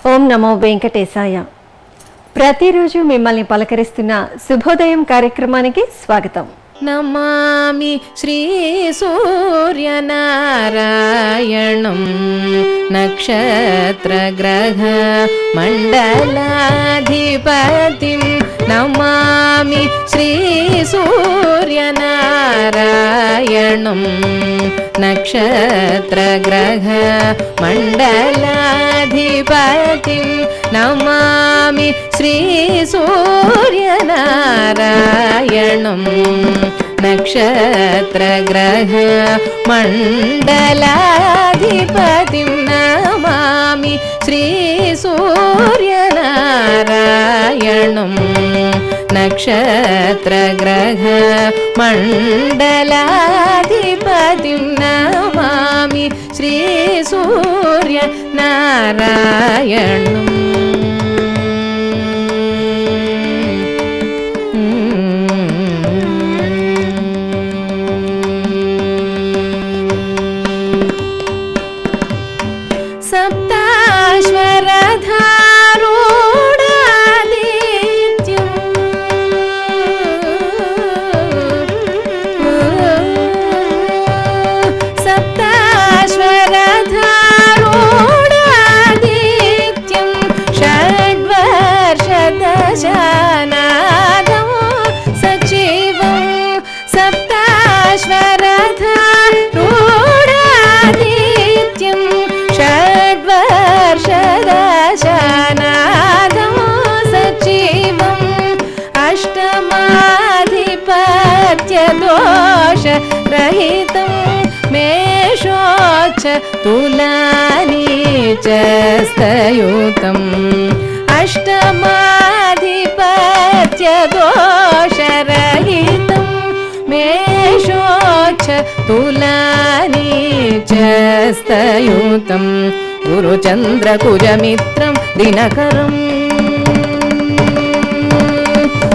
ఓం నమో వెంకటేశాయ. ప్రతిరోజు మిమ్మల్ని పలకరిస్తున్న శుభోదయం కార్యక్రమానికి స్వాగతం. నమామి శ్రీ సూర్యనారాయణం నక్షత్రగ్రహ మండలాధిపతిం నమామి శ్రీ సూర్యనారాయణం నక్షత్రగ్రహ మండలాధిపతిం నమామి శ్రీ సూర్యనారాయణం నక్షత్రగ్రహ మండలాధిపతిం నమామి శ్రీ సూర్యనారాయణం నక్షత్రగ్రహ మండలాధిపతిం నమామి శ్రీ సూర్యనారాయణం. दोष रहितं मेषोच्च तुलानीचस्तयुतम् अष्टमाधिपत्य दोष रहितं मेषोच्च तुलानीचस्तयुतं गुरुचन्द्रकुजमित्रं दिनकरम्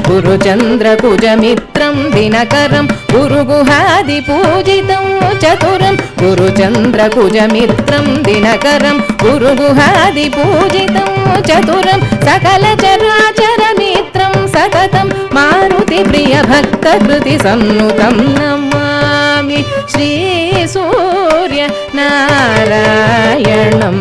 गुरुचन्द्रकुजमित्रं दिनकरं गुरुगुहादिपूजितं चतुरं गुरुचन्द्रकुजमित्रं दिनकरं गुरुगुहादिपूजितं चतुरं सकलचराचरमित्रं सततं मारुतिप्रियभक्तकृतिसन्नुतं नमामि श्रीसूर्यनारायणं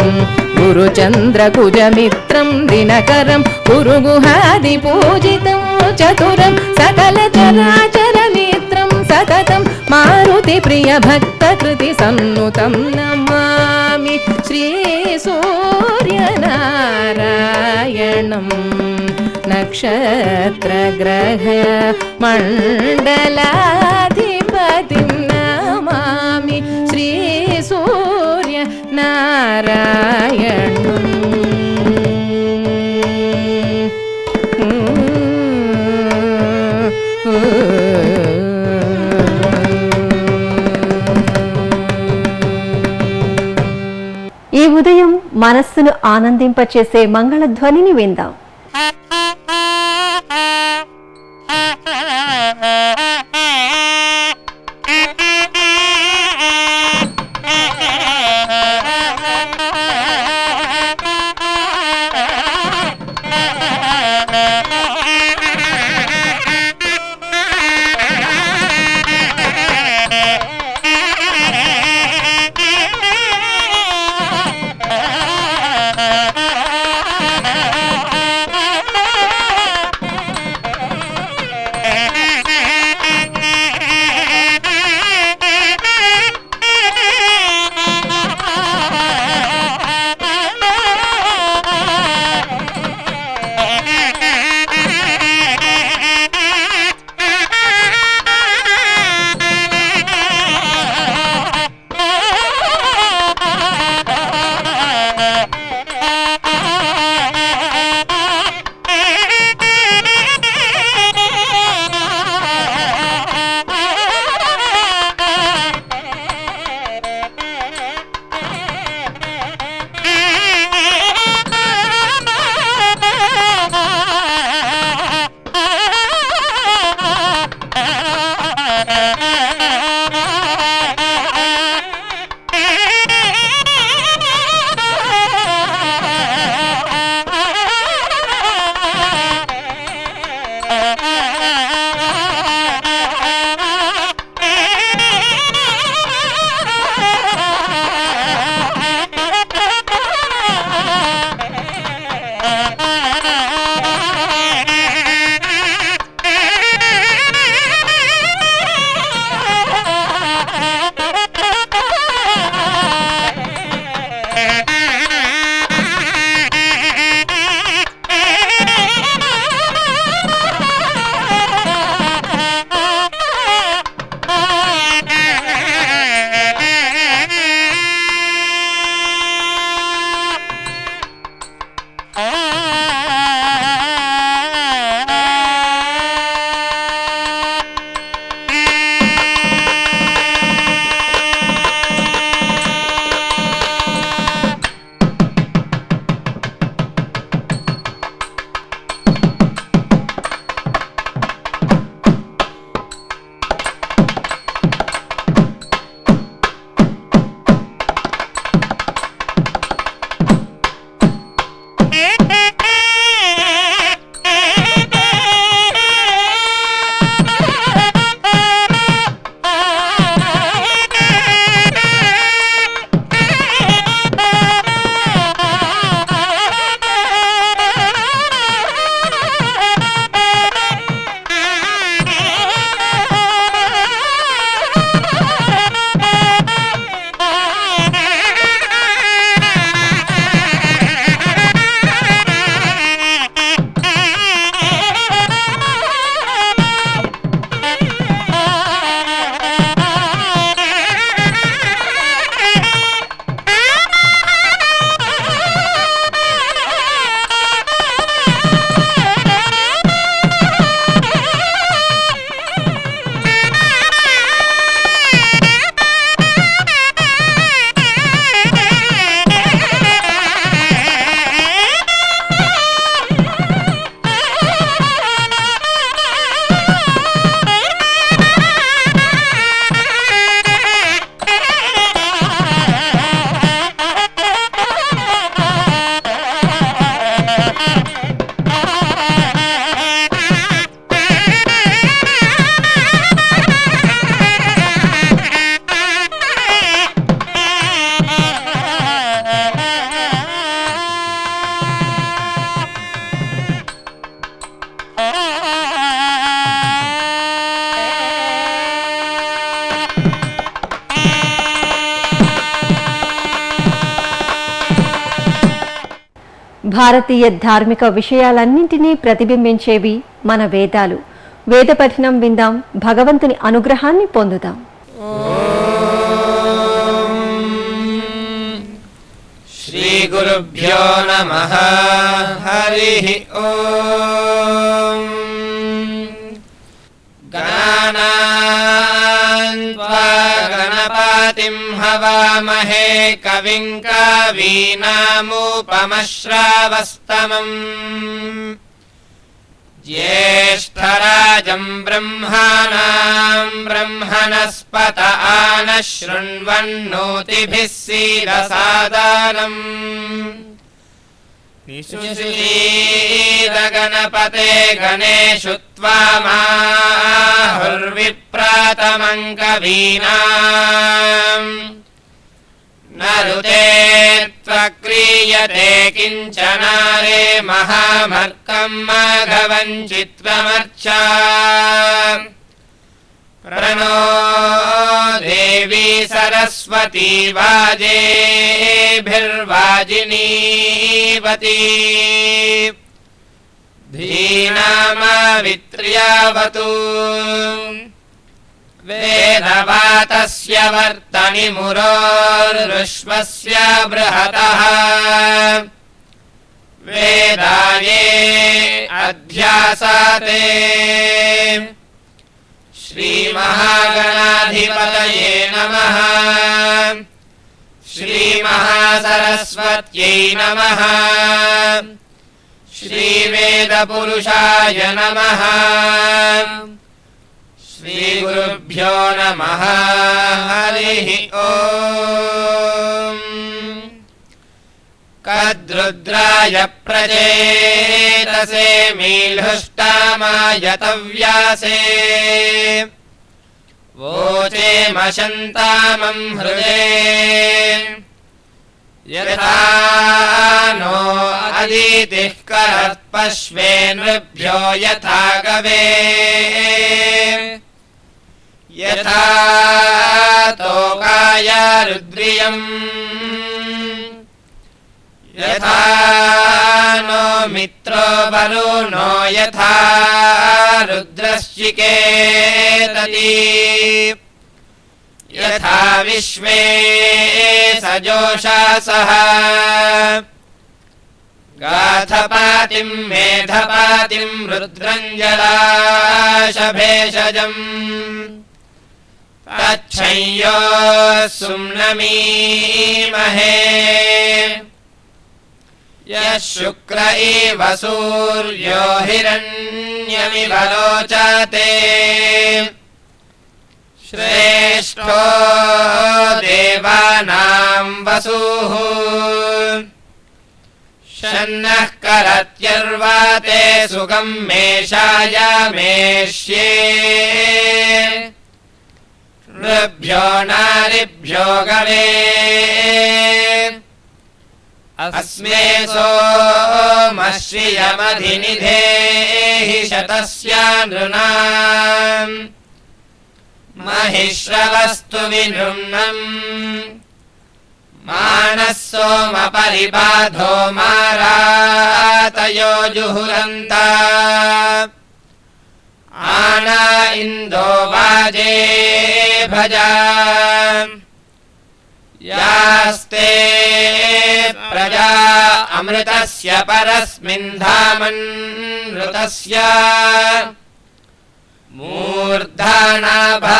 गुरुचन्द्रकुजमित्रं दिनकरं गुरुगुहादिपूजितं चतुरं सकलचराचरमित्रं सततं मारुतिप्रियभक्तकृतिसन्नुतं नमामि श्रीसूर्यनारायणं नक्षत्रग्रह मण्डलाधिपतिं नमामि श्रीसूर्यनारायणम्. ఈ ఉదయం మనస్సును ఆనందింపచేసే మంగళ ధ్వనిని విందాం. భారతీయ ధార్మిక విషయాలన్నింటినీ ప్రతిబింబించేవి మన వేదాలు. వేద పఠనం విందాం, భగవంతుని అనుగ్రహాన్ని పొందుదాం. శ్రీ గురుభ్యో నమః. హరి ఓం. గణానాన్త్వా గణపతిం హవామహే కవిం కవీనాముపమశ్రావస్తమం. జ్యేష్ఠరాజం బ్రహ్మాణాం బ్రహ్మణస్పత ఆనః శృణ్వన్నోతిభిः सीदसादनम्. निषुषीदगणपते गणेषु त्वामाहुर्विप्रातमं कवीनाम्. न ऋते त्वक्रियते किञ्चनारे महामर्कं माघवं चित्वमर्चा. प्रणो देवी सरस्वती वाजेभिर्वाजिनीवती. धीनामवित्र्यावतु. वेदवातस्य वर्तनिमुरोर्विश्वस्य बृहतः. वेदाये अध्यासाते. श्रीमहागणाधिपतये नमः. श्रीमहासरस्वत्यै नमः. श्रीवेदपुरुषाय नमः. श्रीगुरुभ्यो नमः. हरिः ओम्. कद्रुद्राय प्रचेतसे मीलुष्टामायतव्यासे. वोचे मशन्तामं हृदे. यथा नो अदितिः करत्पश्वे नृभ्यो यथा गवे. यथा तोकाय रुद्रियम्. यथा नो मित्रो वरुणो यथा रुद्रश्चिकेतति. यथा विश्वे सजोषासः. गाथपातिं मेधपातिं रुद्रञ्जलाशभेषजम् तच्छंयो सुम्नमीमहे यः शुक्र इव सूर्यो हिरण्यमिव लोचते श्रेष्ठो देवानां वसुः शन्नः करत्यर्वाते सुगं मेषाय मेष्ये ऋभ्यो नारिभ्यो गवे अस्मे सोमश्रियमधिनिधेहि शतस्य नृणाम् महिश्रवस्तु विनृम्णम् मानः सोमपरिबाधो मारातयो जुहुरन्ता आना इन्दो वाजे भजा यास्ते प्रजा अमृतस्य परस्मिन् धामन्नृतस्य मूर्धानाभा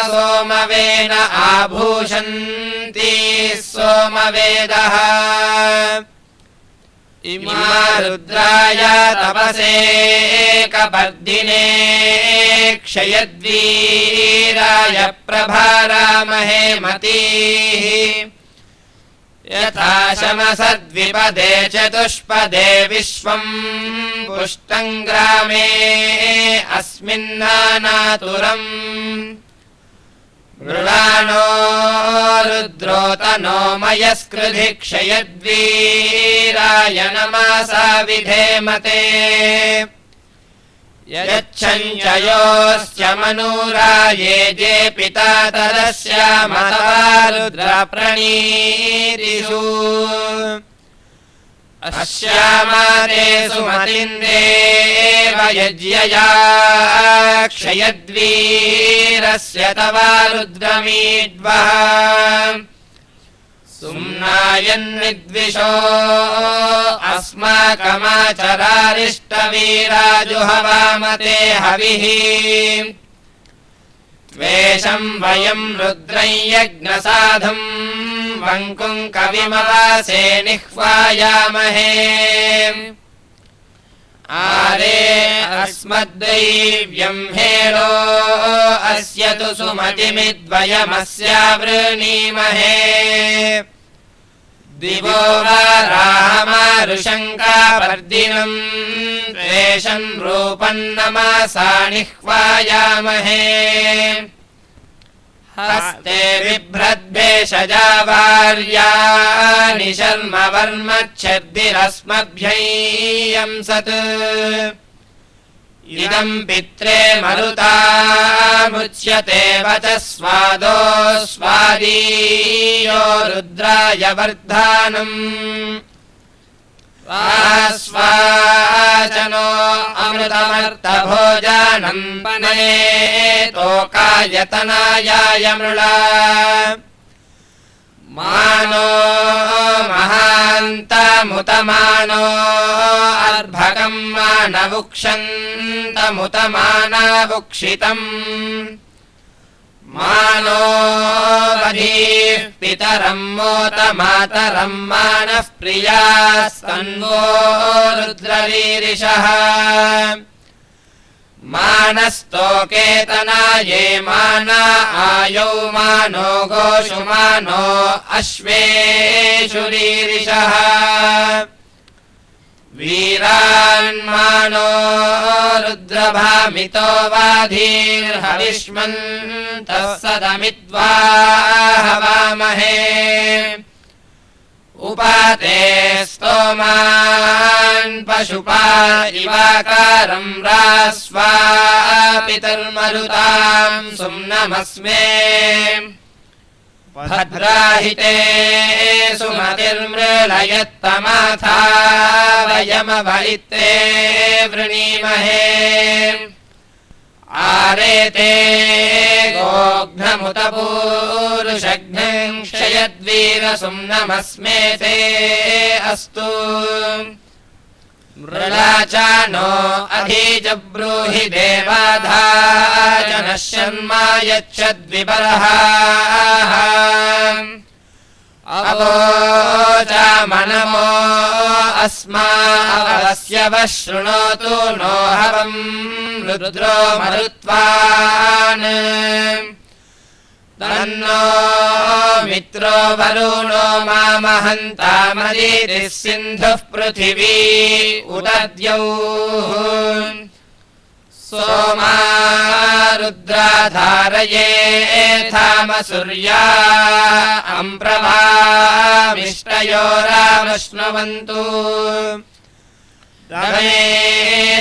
सोमवेन आभूषन्ति सोमवेदः इमा रुद्राय तपसे कपर्दिने क्षयद्वीराय प्रभारामहे मतीः यथा शमसद्विपदे चतुष्पदे विश्वम् पुष्टम् ग्रामे अस्मिन्नानातुरम् मृळानो रुद्रोतनो मयस्कृधि क्षयद्वीराय नमासा विधेमते यच्छञ्चयोश्च मनूराये जे पिता तरस्य मतवा रुद्रप्रणीतिषु अस्यामारे सुमतिन्देव यज्ञया क्षयद्वीरस्य तवा रुद्रमीड्वः सुम्नायन्विद्विषो अस्माकमाचरारिष्टवीराजुहवामते हविः त्वेषम् वयम् रुद्रं यज्ञसाधुम् वङ्कुम् कविमवासे निह्वायामहे आरे अस्मद्दैव्यम् हेलो अस्य तु सुमतिमिद्वयमस्यावृणीमहे दिवो वा राहमारुशङ्कापर्दिनम् त्वेषम् रूपम् नमासा निह्वायामहे हस्ते बिभ्रद्भेषजा वार्याणि शर्म वर्मच्छर्दिरस्मभ्यंसत् इदम् पित्रे मरुतामुच्यते वचः स्वादो स्वादीयो रुद्राय वर्धानम् स्वाचनो अमृतमर्तभोजानम् पनेतोकायतनायाय मृळा मानो महान्तमुतमानो अर्भकम् मानवुक्षन्तमुतमानावुक्षितम् मानो वधीः पितरम् मोतमातरम् मानः प्रियास्तन्वो रुद्रवीरिषः मानस्तोकेतनाये माना आयौ मानो गोषु मानो अश्वेषु रीरिषः वीरान्मानो रुद्रभामितो वाधीर्हविष्मन्तः सदमिद्वा हवामहे उपाते स्तोमान् पशुपा इवाकारम् रास्वा पितर्मरुताम् सुम्नमस्मे भद्राहिते सुमतिर्मृळयत्तमाथा वयमवैत्ते वृणीमहे आरेते गोघ्नमुत पूरुषघ्नं क्षयद्वीरसुम्नमस्मे ते अस्तु मृळाचानो अधीजब्रूहि देवाधाजनः शर्मा यच्छद्विपरः अवोचामनमो अस्मावस्य वः शृणोतु नो हवम् रुद्रो मरुत्वान् तन्नो मित्रो वरुणो मामहन्तामदीतिः सिन्धुः पृथिवी उदद्यौः सोमा रुद्राधारयेथामसूर्या अम्प्रभाविष्टयो रामश्नुवन्तु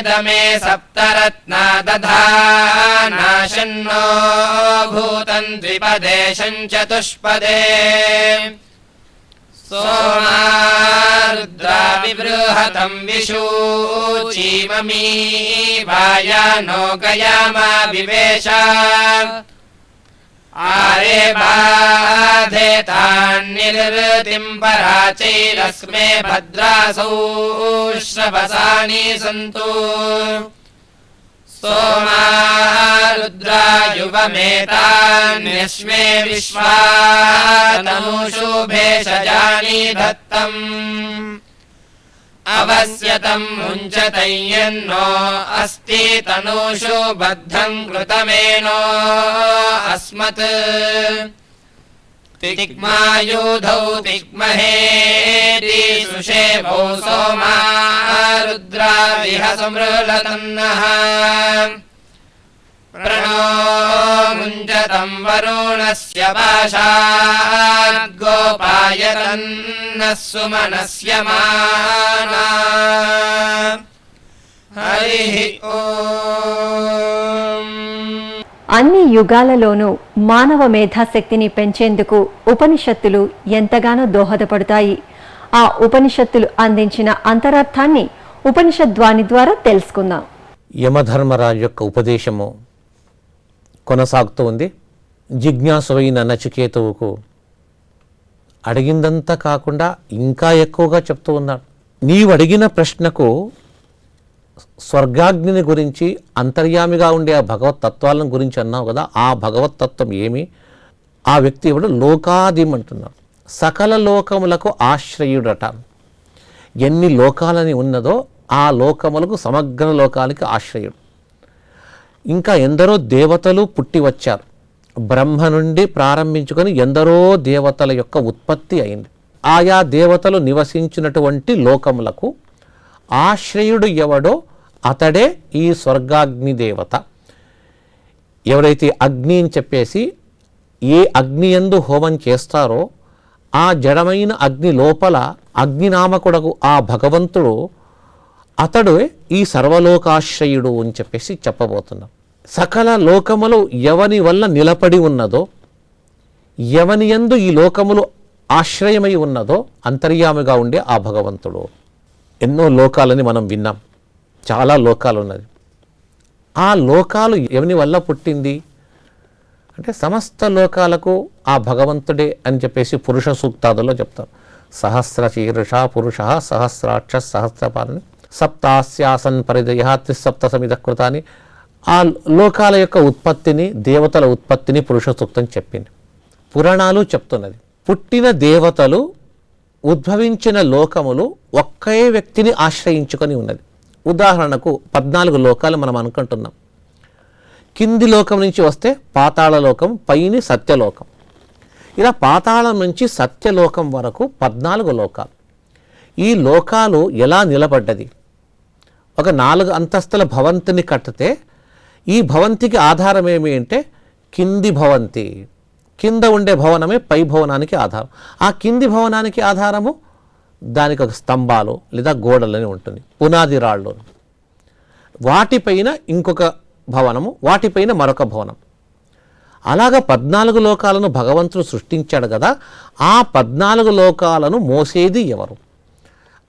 दमे सप्तरत्ना दधानाशन्नो भूतं द्विपदे चतुष्पदे सोमा रुद्रा विबृहतं विशूचीममी वायानो गयामा विवेश आरे बाधेतान्निर्तिं पराचैरस्मे भद्रासौ श्रवसानि सन्तु सोमा रुद्रा युवमेतान्यस्मे विश्वातनूषु भेषजानि दत्तम् अवस्यतं मुञ्चतं यन्नो अस्ति तनूषु बद्धं कृतमेनो अस्मत् तिग्मायुधौ तिग्महेति सुषेवौ सोमा रुद्रा विह समृळतन्नः प्रणो मुञ्चतं वरुणस्य पाशात् गोपायतन्नः सुमनस्य माना हरिः ओम्। అన్ని యుగాలలోనూ మానవ మేధాశక్తిని పెంచేందుకు ఉపనిషత్తులు ఎంతగానో దోహదపడతాయి. ఆ ఉపనిషత్తులు అందించిన అంతరార్థాన్ని ఉపనిషద్వాణి ద్వారా తెలుసుకుందాం. యమధర్మరాజు యొక్క ఉపదేశము కొనసాగుతూ ఉంది. జిజ్ఞాసువైన నచికేతువుకు అడిగిందంతా కాకుండా ఇంకా ఎక్కువగా చెప్తూ ఉన్నాడు. నీవు అడిగిన ప్రశ్నకు స్వర్గాగ్నిని గురించి, అంతర్యామిగా ఉండే ఆ భగవత్ తత్వాలను గురించి అన్నావు కదా, ఆ భగవత్ తత్వం ఏమి? ఆ వ్యక్తి ఎవడు? లోకాదిం అంటున్నాడు. సకల లోకములకు ఆశ్రయుడట. ఎన్ని లోకాలని ఉన్నదో ఆ లోకములకు, సమగ్ర లోకానికి ఆశ్రయుడు. ఇంకా ఎందరో దేవతలు పుట్టి వచ్చారు. బ్రహ్మ నుండి ప్రారంభించుకొని ఎందరో దేవతల యొక్క ఉత్పత్తి అయింది. ఆయా దేవతలు నివసించినటువంటి లోకములకు ఆశ్రయుడు ఎవడో అతడే ఈ స్వర్గాగ్ని దేవత. ఎవరైతే అగ్ని అని చెప్పేసి ఏ అగ్ని యందు హోమం చేస్తారో ఆ జడమైన అగ్ని లోపల అగ్నినామకుడకు ఆ భగవంతుడు అతడు ఈ సర్వలోకాశ్రయుడు అని చెప్పేసి చెప్పబోతున్నాం. సకల లోకములు ఎవని వల్ల నిలబడి ఉన్నదో, ఎవని యందు ఈ లోకములు ఆశ్రయమై ఉన్నదో అంతర్యామిగా ఉండే ఆ భగవంతుడు. ఎన్నో లోకాలని మనం విన్నాం, చాలా లోకాలు ఉన్నది. ఆ లోకాలు ఎవని వల్ల పుట్టింది అంటే సమస్త లోకాలకు ఆ భగవంతుడే అని చెప్పేసి పురుష సూక్తాదులో చెప్తారు. సహస్ర శీర్ష పురుష సహస్రాక్ష సహస్రపాదని సప్తాస్యాసన్ పరిదయ త్రిసప్త సమిత కృతాన్ని. ఆ లోకాల యొక్క ఉత్పత్తిని, దేవతల ఉత్పత్తిని పురుష సూక్తం చెప్పింది. పురాణాలు చెప్తున్నది. పుట్టిన దేవతలు, ఉద్భవించిన లోకములు ఒక్కే వ్యక్తిని ఆశ్రయించుకొని ఉన్నది. ఉదాహరణకు 14 లోకాలు మనం అనుకుంటున్నాం. కింది లోకం నుంచి వస్తే పాతాళ లోకం, పైని సత్యలోకం. ఇలా పాతాళం నుంచి సత్యలోకం వరకు 14 లోకాలు. ఈ లోకాలు ఎలా నిలబడ్డది? ఒక 4 అంతస్తుల భవంతిని కట్టితే ఈ భవంతికి ఆధారం ఏమి అంటే కింది భవంతి. కింద ఉండే భవనమే పై భవనానికి ఆధారం. ఆ కింది భవనానికి ఆధారము దానికి ఒక స్తంభాలు లేదా గోడలని ఉంటుంది, పునాది రాళ్ళు. వాటిపైన ఇంకొక భవనము, వాటిపైన మరొక భవనం. అలాగా 14 లోకాలను భగవంతుడు సృష్టించాడు కదా. ఆ 14 లోకాలను మోసేది ఎవరు?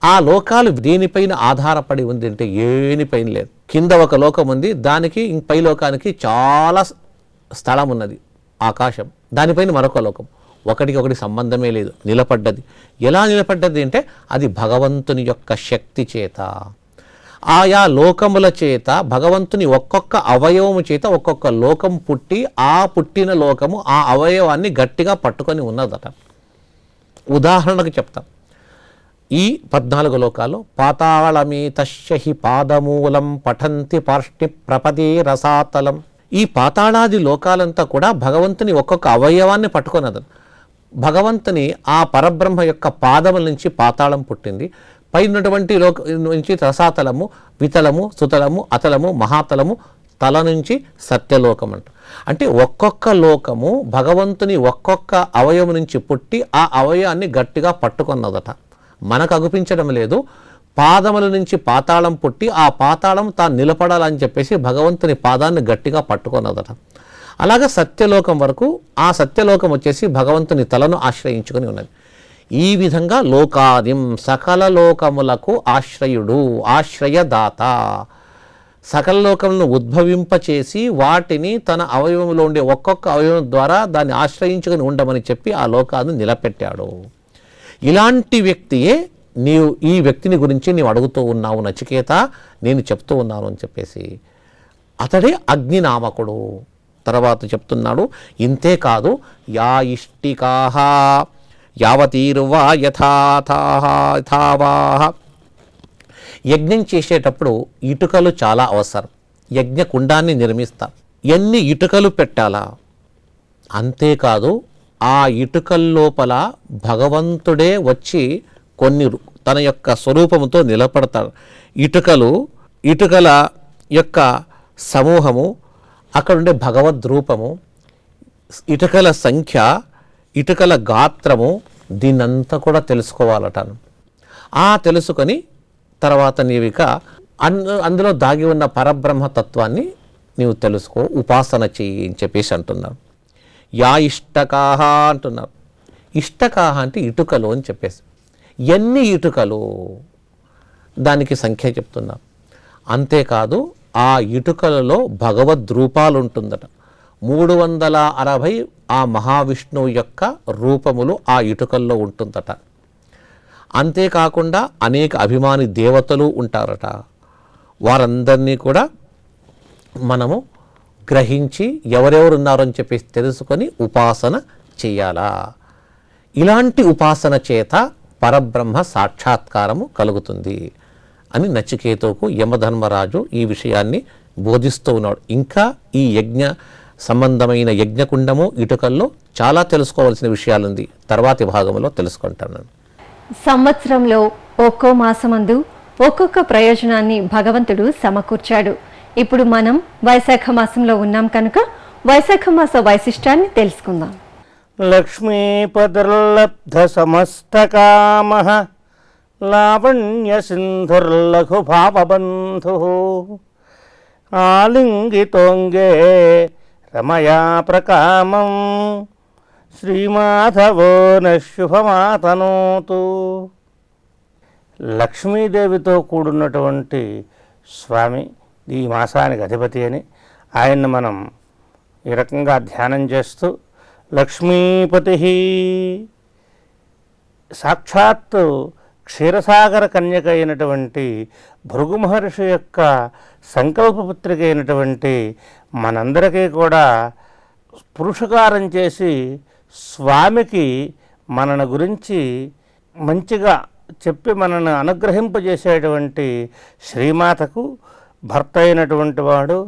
ఆ లోకాలు దేనిపైన ఆధారపడి ఉంది అంటే ఏనిపైన లేదు. కింద ఒక లోకం ఉంది, దానికి పై లోకానికి చాలా స్థలం ఉన్నది, ఆకాశం. దానిపైన మరొక లోకం, ఒకటికొకటి సంబంధమే లేదు, నిలబడ్డది. ఎలా నిలబడ్డది అంటే అది భగవంతుని యొక్క శక్తి చేత, ఆయా లోకముల చేత, భగవంతుని ఒక్కొక్క అవయవము చేత ఒక్కొక్క లోకం పుట్టి, ఆ పుట్టిన లోకము ఆ అవయవాన్ని గట్టిగా పట్టుకొని ఉన్నదట. ఉదాహరణకు చెప్తాం. ఈ 14 లోకాలు పాతాళమీతస్య హి పాదమూలం పఠంతి పార్ష్ణి ప్రపదే రసాతలం. ఈ పాతాళాది లోకాలంతా కూడా భగవంతుని ఒక్కొక్క అవయవాన్ని పట్టుకున్నది. భగవంతుని ఆ పరబ్రహ్మ యొక్క పాదముల నుంచి పాతాళం పుట్టింది, పైనటువంటి నుంచి రసాతలము, వితలము, సుతలము, అతలము, మహాతలము, తల నుంచి సత్యలోకం అంట. అంటే ఒక్కొక్క లోకము భగవంతుని ఒక్కొక్క అవయవం నుంచి పుట్టి ఆ అవయవాన్ని గట్టిగా పట్టుకున్నదట. మనకు అగుపించడం లేదు, పాదముల నుంచి పాతాళం పుట్టి ఆ పాతాళం తాను నిలబడాలని చెప్పేసి భగవంతుని పాదాన్ని గట్టిగా పట్టుకున్నదట. అలాగే సత్యలోకం వరకు ఆ సత్యలోకం వచ్చేసి భగవంతుని తలను ఆశ్రయించుకొని ఉన్నది. ఈ విధంగా లోకాదిం సకల లోకములకు ఆశ్రయుడు, ఆశ్రయదాత, సకల లోకములను ఉద్భవింపచేసి వాటిని తన అవయవంలో ఉండే ఒక్కొక్క అవయవం ద్వారా దాన్ని ఆశ్రయించుకొని ఉండమని చెప్పి ఆ లోకాన్ని నిలబెట్టాడు. ఇలాంటి వ్యక్తియే నీవు, ఈ వ్యక్తిని గురించి నీవు అడుగుతూ ఉన్నావు నచికేత, నేను చెప్తూ ఉన్నాను అని చెప్పేసి. అతడే అగ్నినామకుడు. తర్వాత చెప్తున్నాడు, ఇంతే కాదు, యా ఇష్టికాహ యావతీర్వా యథావాహ. యజ్ఞం చేసేటప్పుడు ఇటుకలు చాలా అవసరం. యజ్ఞకుండాన్ని నిర్మిస్తాం, ఎన్ని ఇటుకలు పెట్టాలా. అంతేకాదు ఆ ఇటుకల లోపల భగవంతుడే వచ్చి కొన్ని తన యొక్క స్వరూపముతో నిలబడతాడు. ఇటుకల యొక్క సమూహము, అక్కడుండే భగవద్రూపము, ఇటుకల సంఖ్య, ఇటుకల గాత్రము, దీన్నంతా కూడా తెలుసుకోవాలటను. తెలుసుకొని తర్వాత నీవిక అందులో దాగి ఉన్న పరబ్రహ్మ తత్వాన్ని నీవు తెలుసుకో, ఉపాసన చెయ్యి అని చెప్పేసి అంటున్నారు. యా ఇష్టకాహ అంటున్నారు. ఇష్టకాహ అంటే ఇటుకలు అని చెప్పేసి. ఎన్ని ఇటుకలు, దానికి సంఖ్య చెప్తున్నారు. అంతేకాదు ఆ ఇటుకలలో భగవద్రూపాలు ఉంటుందట. 360 ఆ మహావిష్ణువు యొక్క రూపములు ఆ ఇటుకల్లో ఉంటుందట. అంతేకాకుండా అనేక అభిమాని దేవతలు ఉంటారట. వారందరినీ కూడా మనము గ్రహించి ఎవరెవరు ఉన్నారని చెప్పేసి తెలుసుకొని ఉపాసన చెయ్యాలా. ఇలాంటి ఉపాసన చేత పరబ్రహ్మ సాక్షాత్కారము కలుగుతుంది అని నచికేతుకు యమధర్మరాజు ఈ విషయాన్ని బోధిస్తూ ఉన్నాడు. ఇంకా ఈ యజ్ఞ సంబంధమైన యజ్ఞకుండము, ఇటుకల్లో చాలా తెలుసుకోవాల్సిన విషయాలుంది. తర్వాతి భాగంలో తెలుసుకుంటాను. సంవత్సరంలో ఒక్కో మాసమందు ఒక్కొక్క ప్రయోజనాన్ని భగవంతుడు సమకూర్చాడు. ఇప్పుడు మనం వైశాఖ మాసంలో ఉన్నాం కనుక వైశాఖ మాస వైశిష్టాన్ని తెలుసుకుందాం. లక్ష్మీపదుర్లబ్ధ సమస్తకామ లావణ్య సింధుర్లఘు భావబంధు ఆలింగితోంగే రమయా ప్రకామం శ్రీమాధవో నశుభమాతనోతు. లక్ష్మీదేవితో కూడున్నటువంటి స్వామి ఈ మాసానికి అధిపతి అని ఆయన్ని మనం ఈ రకంగా ధ్యానం చేస్తూ, లక్ష్మీపతి సాక్షాత్తు క్షీరసాగర కన్యక అయినటువంటి భృగు మహర్షి యొక్క సంకల్పపుత్రిక అయినటువంటి మనందరికీ కూడా పురుషకారం చేసి స్వామికి మనను గురించి మంచిగా చెప్పి మనను అనుగ్రహింపజేసేటువంటి శ్రీమాతకు భర్త అయినటువంటి వాడు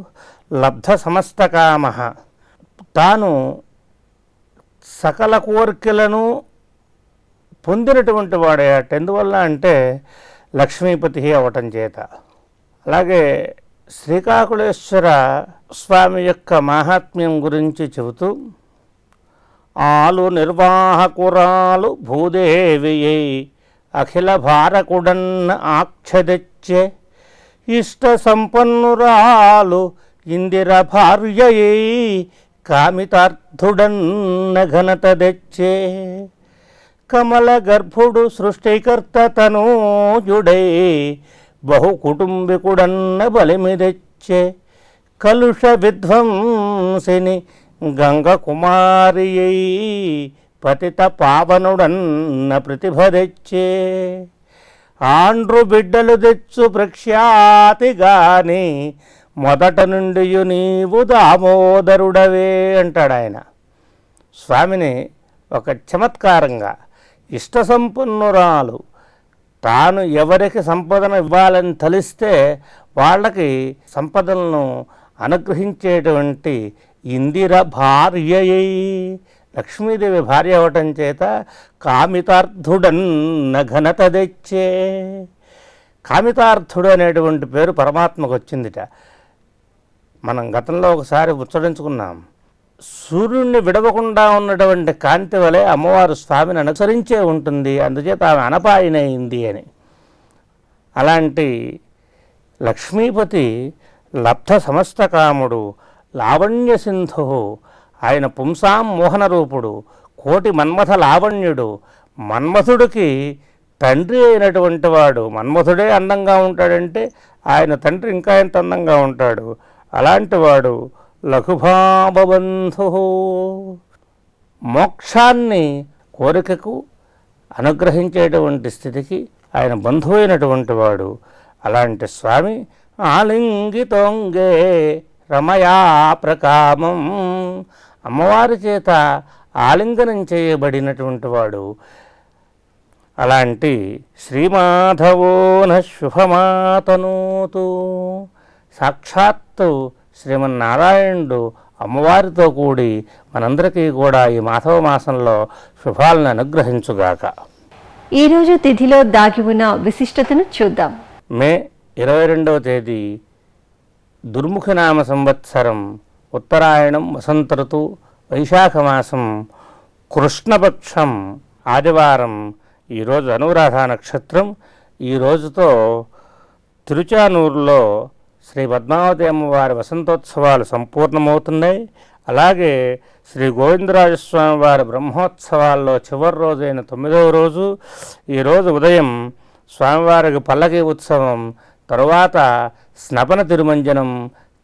లబ్ధ సమస్తకామ. తాను సకల కోరికలను పొందినటువంటి వాడేట. ఎందువల్ల అంటే లక్ష్మీపతి అవటం చేత. అలాగే శ్రీకాకుళేశ్వర స్వామి యొక్క మాహాత్మ్యం గురించి చెబుతూ, ఆలు నిర్వాహకురాలు భూదేవియై అఖిల భారకుడన్న ఆక్షదెచ్చే ఇష్ట సంపన్నురాలు ఇందిర భార్యయై కామితార్థుడన్న ఘనత తెచ్చే కమల గర్భుడు సృష్టికర్త తనూజుడై బహు కుటుంబికుడన్న బలిమిదెచ్చే కలుష విధ్వంసిని గంగ కుమారి పతిత పావనుడన్న ప్రతిభ తెచ్చే ఆండ్రు బిడ్డలు తెచ్చు ప్రఖ్యాతిగాని మొదట నుండి నీవు దామోదరుడవే అంటాడు ఆయన. స్వామిని ఒక చమత్కారంగా ఇష్ట సంపన్నురాలు తాను ఎవరికి సంపదను ఇవ్వాలని తలిస్తే వాళ్ళకి సంపదలను అనుగ్రహించేటువంటి ఇందిర భార్యయై లక్ష్మీదేవి భార్య అవటం చేత కామితార్థుడన్న ఘనత తెచ్చే. కామితార్థుడు అనేటువంటి పేరు పరమాత్మకు వచ్చిందిట. మనం గతంలో ఒకసారి ఉచ్చరించుకున్నాం. సూర్యుడిని విడవకుండా ఉన్నటువంటి కాంతి వలె అమ్మవారు స్వామిని అనుసరించే ఉంటుంది, అందుచేత ఆమె అనపాయినైంది అని. అలాంటి లక్ష్మీపతి లబ్ధ సమస్త కాముడు లావణ్య సింధు, ఆయన పుంసాం మోహన రూపుడు, కోటి మన్మథ లావణ్యుడు, మన్మథుడికి తండ్రి అయినటువంటి వాడు. మన్మథుడే అందంగా ఉంటాడంటే ఆయన తండ్రి ఇంకా ఎంత అందంగా ఉంటాడు. అలాంటి వాడు లఘుభావబంధు, మోక్షాన్ని కోరికకు అనుగ్రహించేటువంటి స్థితికి ఆయన బంధువు అయినటువంటి వాడు. అలాంటి స్వామి ఆలింగితోంగే రమయా ప్రకామం, అమ్మవారి చేత ఆలింగనం చేయబడినటువంటి వాడు. అలాంటి శ్రీమాధవో న శుభమాతనూతు, సాక్షాత్తు శ్రీమన్నారాయణుడు అమ్మవారితో కూడి మనందరికీ కూడా ఈ మాధవ మాసంలో శుభాలను అనుగ్రహించుగాక. ఈరోజు తిథిలో దాగి ఉన్న విశిష్టతను చూద్దాం. మే 22వ తేదీ దుర్ముఖనామ సంవత్సరం, ఉత్తరాయణం, వసంత ఋతువు, వైశాఖ మాసం, కృష్ణపక్షం, ఆదివారం. ఈరోజు అనురాధ నక్షత్రం. ఈ రోజుతో తిరుచానూరులో శ్రీ పద్మావతి అమ్మవారి వసంతోత్సవాలు సంపూర్ణమవుతున్నాయి. అలాగే శ్రీ గోవిందరాజస్వామి వారి బ్రహ్మోత్సవాల్లో చివరి రోజైన 9వ రోజు. ఈరోజు ఉదయం స్వామివారికి పల్లకి ఉత్సవం, తరువాత స్నపన తిరుమంజనం,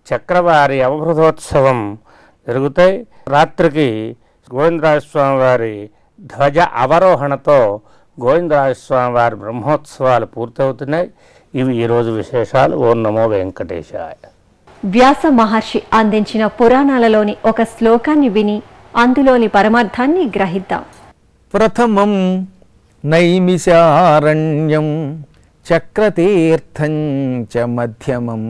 చక్రవారి అవభృతోత్సవం జరుగుతాయి. రాత్రికి గోవిందరాజస్వామి వారి ధ్వజ అవరోహణతో గోవిందరాజస్వామి వారి బ్రహ్మోత్సవాలు పూర్తవుతున్నాయి. ఇవి ఈరోజు విశేషాలు. ఓం నమో వెంకటేశాయ. వ్యాస మహర్షి అందించిన పురాణాలలోని ఒక శ్లోకాన్ని విని అందులోని పరమార్థాన్ని గ్రహిద్దాం. ప్రథమం నైమిషారణ్యం చక్రతీర్థం చ మధ్యమం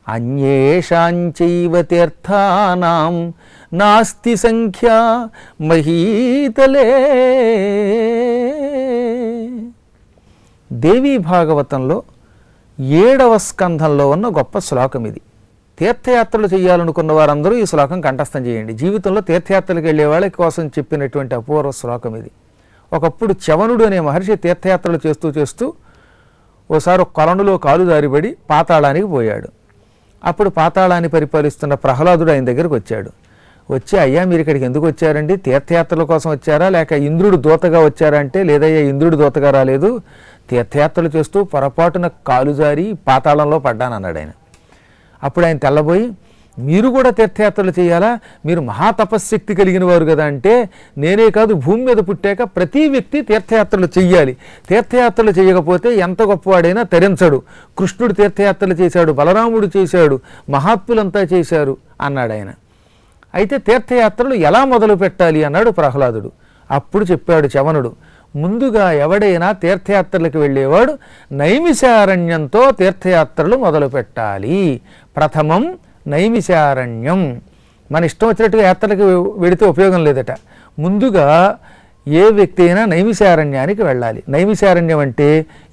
అన్యేషాంచైవ తీర్థానాం నాస్తి సంఖ్యా మహీతలే. దేవీ భాగవతంలో 7వ స్కంధంలో ఉన్న గొప్ప శ్లోకం ఇది. తీర్థయాత్రలు చేయాలనుకున్న వారందరూ ఈ శ్లోకం కంఠస్థం చేయండి. జీవితంలో తీర్థయాత్రలకు వెళ్ళే వాళ్ళ కోసం చెప్పినటువంటి అపూర్వ శ్లోకం ఇది. ఒకప్పుడు చవనుడు అనే మహర్షి తీర్థయాత్రలు చేస్తూ చేస్తూ ఓసారి ఒక కొలనులో కాలు జారిపడి పాతాళానికి పోయాడు. అప్పుడు పాతాళాన్ని పరిపాలిస్తున్న ప్రహ్లాదుడు ఆయన దగ్గరకు వచ్చాడు. వచ్చి, అయ్యా మీరు ఇక్కడికి ఎందుకు వచ్చారండి? తీర్థయాత్రల కోసం వచ్చారా లేక ఇంద్రుడు దూతగా వచ్చారా అంటే, లేదయ్యా ఇంద్రుడు దూతగా రాలేదు, తీర్థయాత్రలు చేస్తూ పొరపాటున కాలు జారి పాతాళంలో పడ్డానన్నాడు ఆయన. అప్పుడు ఆయన తెల్లబోయి, మీరు కూడా తీర్థయాత్రలు చేయాలా? మీరు మహాతపశక్తి కలిగిన వారు కదా అంటే, నేనే కాదు భూమి మీద పుట్టాక ప్రతి వ్యక్తి తీర్థయాత్రలు చెయ్యాలి. తీర్థయాత్రలు చేయకపోతే ఎంత గొప్పవాడైనా తరించడు. కృష్ణుడు తీర్థయాత్రలు చేశాడు, బలరాముడు చేశాడు, మహాత్ములంతా చేశారు అన్నాడు ఆయన. అయితే తీర్థయాత్రలు ఎలా మొదలు పెట్టాలి అన్నాడు ప్రహ్లాదుడు. అప్పుడు చెప్పాడు చవనుడు, ముందుగా ఎవడైనా తీర్థయాత్రలకు వెళ్ళేవాడు నైమిషారణ్యంతో తీర్థయాత్రలు మొదలు పెట్టాలి. ప్రథమం నైమిషారణ్యం. మన ఇష్టం వచ్చినట్టుగా యాత్రలకు వెళితే ఉపయోగం లేదట. ముందుగా ఏ వ్యక్తి అయినా నైమిషారణ్యానికి వెళ్ళాలి. నైమిషారణ్యం అంటే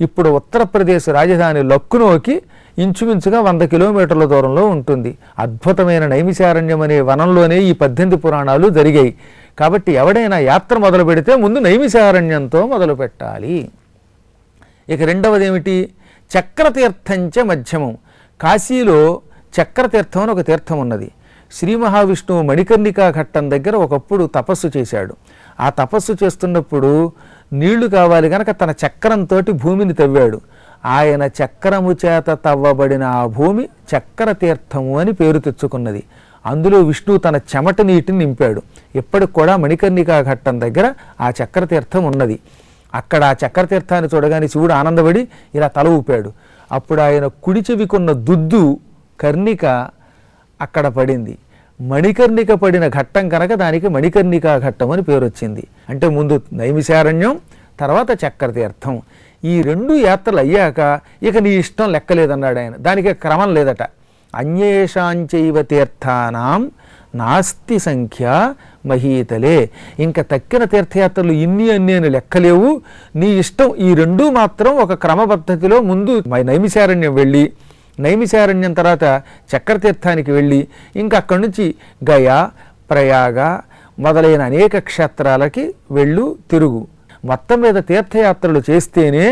ఇప్పుడు ఉత్తరప్రదేశ్ రాజధాని లక్నోకి ఇంచుమించుగా 100 కిలోమీటర్ల దూరంలో ఉంటుంది. అద్భుతమైన నైమిషారణ్యం అనే వనంలోనే ఈ 18 పురాణాలు జరిగాయి. కాబట్టి ఎవడైనా యాత్ర మొదలు పెడితే ముందు నైమిషారణ్యంతో మొదలు పెట్టాలి. ఇక రెండవది ఏమిటి? చక్రతీర్థంచ మధ్యమం. కాశీలో చక్రతీర్థం అని ఒక తీర్థం ఉన్నది. శ్రీ మహావిష్ణువు మణికర్ణికా ఘట్టం దగ్గర ఒకప్పుడు తపస్సు చేశాడు. ఆ ఆ తపస్సు చేస్తున్నప్పుడు నీళ్లు కావాలి కనుక తన చక్రంతో భూమిని తవ్వాడు. ఆయన చక్రము చేత తవ్వబడిన ఆ భూమి చక్ర తీర్థము అని పేరు తెచ్చుకున్నది. అందులో విష్ణువు తన చెమట నీటిని నింపాడు. ఇప్పటికి కూడా మణికర్ణికా ఘట్టం దగ్గర ఆ చక్ర తీర్థం ఉన్నది. అక్కడ ఆ చక్ర తీర్థాన్ని చూడగానే శివుడు ఆనందపడి ఇలా తల ఊపాడు. అప్పుడు ఆయన కుడి చెవికున్న దుద్దు కర్ణిక అక్కడ పడింది. మణికర్ణిక పడిన ఘట్టం కనుక దానికి మణికర్ణికా ఘట్టం అని పేరు వచ్చింది. అంటే ముందు నైమిశారణ్యం, తర్వాత చక్రతీర్థం. ఈ 2 యాత్రలు అయ్యాక ఇక నీ ఇష్టం లెక్కలేదన్నాడు ఆయన. దానికి క్రమం లేదట. అన్యేషాంచైవ తీర్థానాం నాస్తి సంఖ్య మహీతలే. ఇంకా తక్కిన తీర్థయాత్రలు ఇన్ని అన్ని అని లెక్కలేవు, నీ ఇష్టం. ఈ 2 మాత్రం ఒక క్రమ పద్ధతిలో ముందు నైమిశారణ్యం వెళ్ళి, నైమిశారణ్యం తర్వాత చక్రతీర్థానికి వెళ్ళి, ఇంకా అక్కడి నుంచి గయా, ప్రయాగ మొదలైన అనేక క్షేత్రాలకి వెళ్ళు, తిరుగు. మొత్తం మీద తీర్థయాత్రలు చేస్తేనే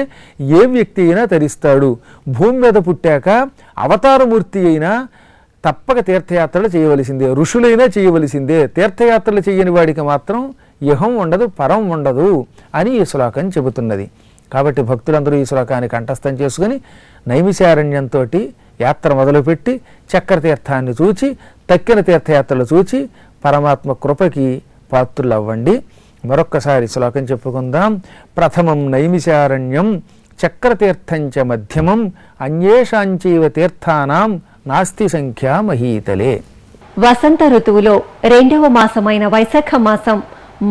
ఏ వ్యక్తి అయినా తరిస్తాడు. భూమి మీద పుట్టాక అవతారమూర్తి అయినా తప్పక తీర్థయాత్రలు చేయవలసిందే, ఋషులైనా చేయవలసిందే. తీర్థయాత్రలు చేయని వాడికి మాత్రం ఇహం ఉండదు, పరం ఉండదు అని ఈ శ్లోకం చెబుతున్నది. కాబట్టి భక్తులందరూ ఈ శ్లోకాన్ని కంఠస్థం చేసుకుని నైమిశారణ్యంతో యాత్ర మొదలుపెట్టి చక్రతీర్థాన్ని చూచి, తక్కిన తీర్థయాత్రలు చూచి పరమాత్మ కృపకి పాత్రులు అవ్వండి. మరొక్కసారి శ్లోకం చెప్పుకుందాం. ప్రథమం నైమిశారణ్యం చక్రతీర్థంచ మధ్యమం అన్యేషాంచైవ తీర్థానాం నాస్తి సంఖ్యా మహీతలే. వసంత ఋతువులో 2వ మాసమైన వైశాఖ మాసం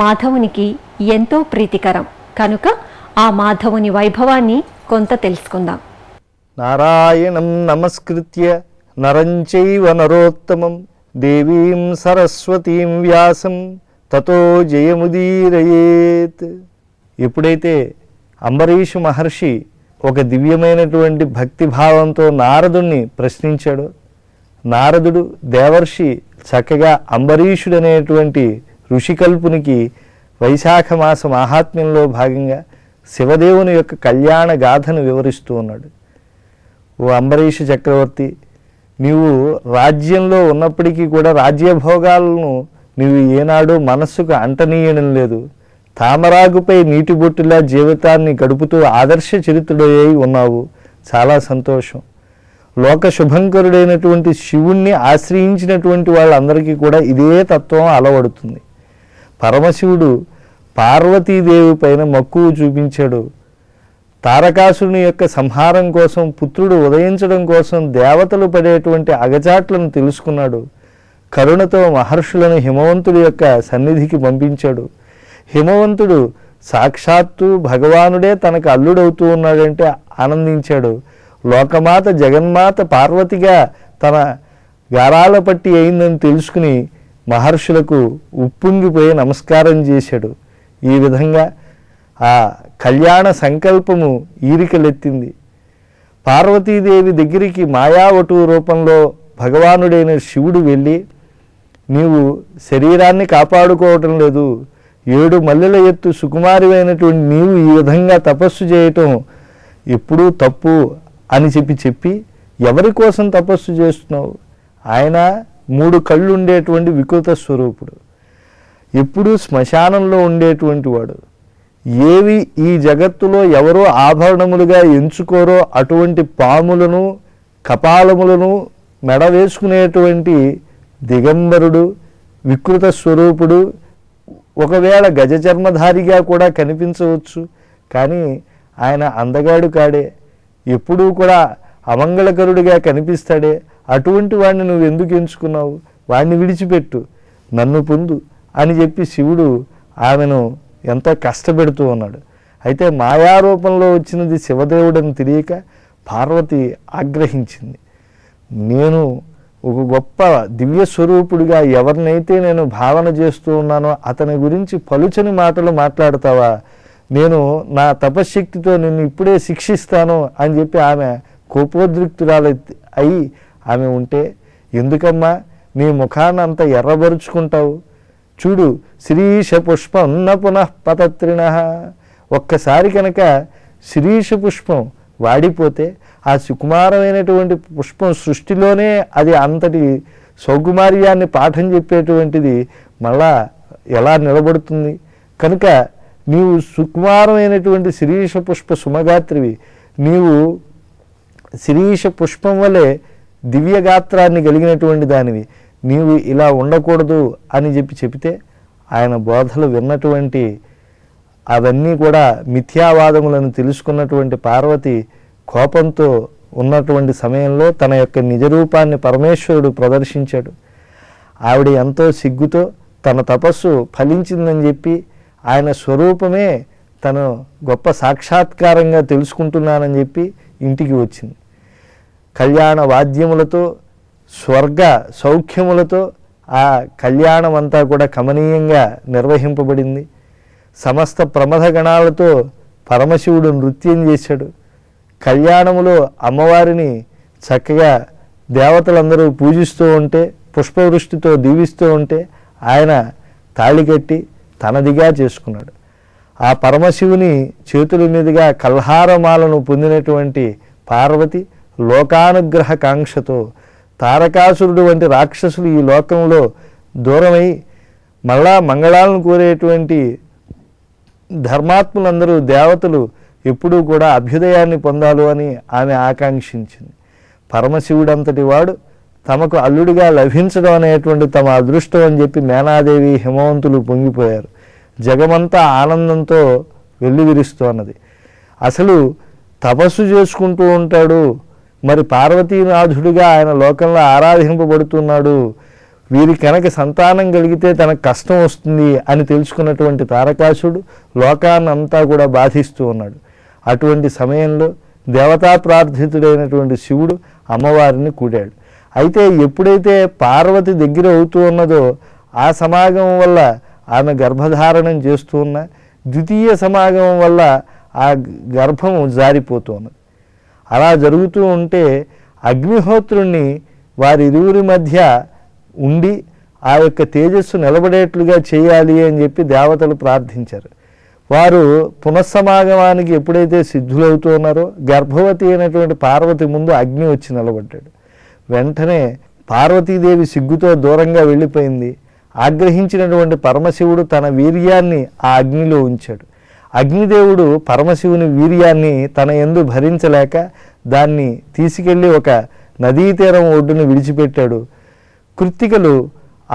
మాధవునికి ఎంతో ప్రీతికరం కనుక ఆ మాధవుని వైభవాన్ని కొంత తెలుసుకుందాం. నారాయణం నమస్కృత్య నరం చైవ నరోత్తమం దేవీం సరస్వతీం వ్యాసం తతో జయముదీరయేత్. ఎప్పుడైతే అంబరీషు మహర్షి ఒక దివ్యమైనటువంటి భక్తిభావంతో నారదుణ్ణి ప్రశ్నించాడో, నారదుడు దేవర్షి చక్కగా అంబరీషుడనేటువంటి ఋషికల్పునికి వైశాఖ మాస మహాత్మ్యంలో భాగంగా శివదేవుని యొక్క కళ్యాణ గాథను వివరిస్తూ ఉన్నాడు. ఓ అంబరీష చక్రవర్తి, నీవు రాజ్యంలో ఉన్నప్పటికీ కూడా రాజ్యభోగాలను నీవు ఏనాడు మనస్సుకు అంటనీయడం లేదు. తామరాగుపై నీటి బొట్టులా జీవితాన్ని గడుపుతూ ఆదర్శ చరిత్రుడై ఉన్నావు. చాలా సంతోషం. లోక శుభంకరుడైనటువంటి శివుణ్ణి ఆశ్రయించినటువంటి వాళ్ళందరికీ కూడా ఇదే తత్వం అలవడుతుంది. పరమశివుడు పార్వతీదేవి పైన మక్కువ చూపించాడు. తారకాసురుని యొక్క సంహారం కోసం, పుత్రుడు ఉదయించడం కోసం దేవతలు పడేటువంటి అగచాట్లను తెలుసుకున్నాడు. కరుణతో మహర్షులను హిమవంతుడి యొక్క సన్నిధికి పంపించాడు. హిమవంతుడు సాక్షాత్తు భగవానుడే తనకు అల్లుడవుతూ ఉన్నాడంటే ఆనందించాడు. లోకమాత జగన్మాత పార్వతిగా తన గారాల పట్టి అయిందని తెలుసుకుని మహర్షులకు ఉప్పొంగిపోయి నమస్కారం చేశాడు. ఈ విధంగా ఆ కళ్యాణ సంకల్పము ఈరికలెత్తింది. పార్వతీదేవి దగ్గరికి మాయావటు రూపంలో భగవానుడైన శివుడు వెళ్ళి, నీవు శరీరాన్ని కాపాడుకోవటం లేదు, 7 మల్లెల ఎత్తు సుకుమారివైనటువంటి నీవు ఈ విధంగా తపస్సు చేయటం ఎప్పుడూ తప్పు అని చెప్పి ఎవరి కోసం తపస్సు చేస్తున్నావు? ఆయన 3 కళ్ళు ఉండేటువంటి వికృత స్వరూపుడు, ఎప్పుడూ శ్మశానంలో ఉండేటువంటి వాడు. ఏవి ఈ జగత్తులో ఎవరో ఆభరణములుగా ఎంచుకోరో అటువంటి పాములను, కపాలములను మెడ వేసుకునేటువంటి దిగంబరుడు, వికృత స్వరూపుడు. ఒకవేళ గజచర్మధారిగా కూడా కనిపించవచ్చు, కానీ ఆయన అందగాడు కాడే, ఎప్పుడూ కూడా అమంగళకరుడిగా కనిపిస్తాడే. అటువంటి వాడిని నువ్వు ఎందుకు ఎంచుకున్నావు? వాడిని విడిచిపెట్టు, నన్ను పొందు అని చెప్పి శివుడు ఆమెను ఎంతో కష్టపెడుతూ ఉన్నాడు. అయితే మాయారూపంలో వచ్చినది శివదేవుడని తెలియక పార్వతి ఆగ్రహించింది. నేను ఒక గొప్ప దివ్య స్వరూపుడిగా ఎవరినైతే నేను భావన చేస్తూ ఉన్నానో అతని గురించి పలుచని మాటలు మాట్లాడతావా? నేను నా తపశ్శక్తితో నిన్ను ఇప్పుడే శిక్షిస్తాను అని చెప్పి ఆమె కోపోద్రిక్తురాలు అయి ఆమె ఉంటే, ఎందుకమ్మా నీ ముఖాన్ని అంత ఎర్రబరుచుకుంటావు? చూడు, శిరీష పుష్పం న పునః పతత్రిణ. ఒక్కసారి కనుక శిరీష పుష్పం వాడిపోతే ఆ సుకుమారమైనటువంటి పుష్పం సృష్టిలోనే అది అంతటి సౌకుమార్యాన్ని పాఠం చెప్పేటువంటిది మళ్ళా ఎలా నిలబడుతుంది? కనుక నీవు సుకుమారమైనటువంటి శిరీష పుష్ప సుమగాత్రివి, నీవు శిరీష పుష్పం వలె దివ్యగాత్రాన్ని కలిగినటువంటి దానివి, నీవు ఇలా ఉండకూడదు అని చెబితే ఆయన బోధలు విన్నటువంటి అవన్నీ కూడా మిథ్యావాదములను తెలుసుకున్నటువంటి పార్వతి కోపంతో ఉన్నటువంటి సమయంలో తన యొక్క నిజరూపాన్ని పరమేశ్వరుడు ప్రదర్శించాడు. ఆవిడ ఎంతో సిగ్గుతో తన తపస్సు ఫలించిందని చెప్పి ఆయన స్వరూపమే తను గొప్ప సాక్షాత్కారంగా తెలుసుకుంటున్నానని చెప్పి ఇంటికి వచ్చింది. కళ్యాణ వాద్యములతో స్వర్గ సౌఖ్యములతో ఆ కళ్యాణం అంతా కూడా కమనీయంగా నిర్వహింపబడింది. సమస్త ప్రమథ గణాలతో పరమశివుడు నృత్యం చేశాడు. కళ్యాణములో అమ్మవారిని చక్కగా దేవతలందరూ పూజిస్తూ ఉంటే, పుష్పవృష్టితో దీవిస్తూ ఉంటే ఆయన తాళి కట్టి తనదిగా చేసుకున్నాడు. ఆ పరమశివుని చేతుల మీదుగా కల్హారమాలను పొందినటువంటి పార్వతి లోకానుగ్రహ కాంక్షతో తారకాసురుడు వంటి రాక్షసులు ఈ లోకంలో దూరమై మళ్ళా మంగళాలను కోరేటువంటి ధర్మాత్ములందరూ దేవతలు ఎప్పుడూ కూడా అభ్యుదయాన్ని పొందాలి అని ఆమె ఆకాంక్షించింది. పరమశివుడంతటి వాడు తమకు అల్లుడిగా లభించడం అనేటువంటి తమ అదృష్టం అని చెప్పి మేనాదేవి హిమవంతులు పొంగిపోయారు. జగమంతా ఆనందంతో వెల్లివిరుస్తోన్నది. అసలు తపస్సు చేసుకుంటూ ఉంటాడు, మరి పార్వతీనాథుడిగా ఆయన లోకంలో ఆరాధింపబడుతున్నాడు, వీరి కనుక సంతానం కలిగితే తనకు కష్టం వస్తుంది అని తెలుసుకున్నటువంటి తారకాసుడు లోకాన్నంతా కూడా బాధిస్తూ ఉన్నాడు. అటువంటి సమయంలో దేవతా ప్రార్థితుడైనటువంటి శివుడు అమ్మవారిని కూడాడు. అయితే ఎప్పుడైతే పార్వతి దగ్గర అవుతూ ఉన్నదో ఆ సమాగమం వల్ల ఆమె గర్భధారణం చేస్తూ ఉన్న ద్వితీయ సమాగమం వల్ల ఆ గర్భము జారిపోతూ ఉన్నది. అలా జరుగుతూ ఉంటే అగ్నిహోత్రుణ్ణి వారిరువురి మధ్య ఉండి ఆ యొక్క తేజస్సు నిలబడేట్లుగా చేయాలి అని చెప్పి దేవతలు ప్రార్థించారు. వారు పునఃసమాగమానికి ఎప్పుడైతే సిద్ధులవుతూ ఉన్నారో గర్భవతి అయినటువంటి పార్వతి ముందు అగ్ని వచ్చి నిలబడ్డాడు. వెంటనే పార్వతీదేవి సిగ్గుతో దూరంగా వెళ్ళిపోయింది. ఆగ్రహించినటువంటి పరమశివుడు తన వీర్యాన్ని ఆ అగ్నిలో ఉంచాడు. అగ్నిదేవుడు పరమశివుని వీర్యాన్ని తన యందు భరించలేక దాన్ని తీసుకెళ్ళి ఒక నదీ తీరం ఒడ్డును విడిచిపెట్టాడు. కృత్తికలు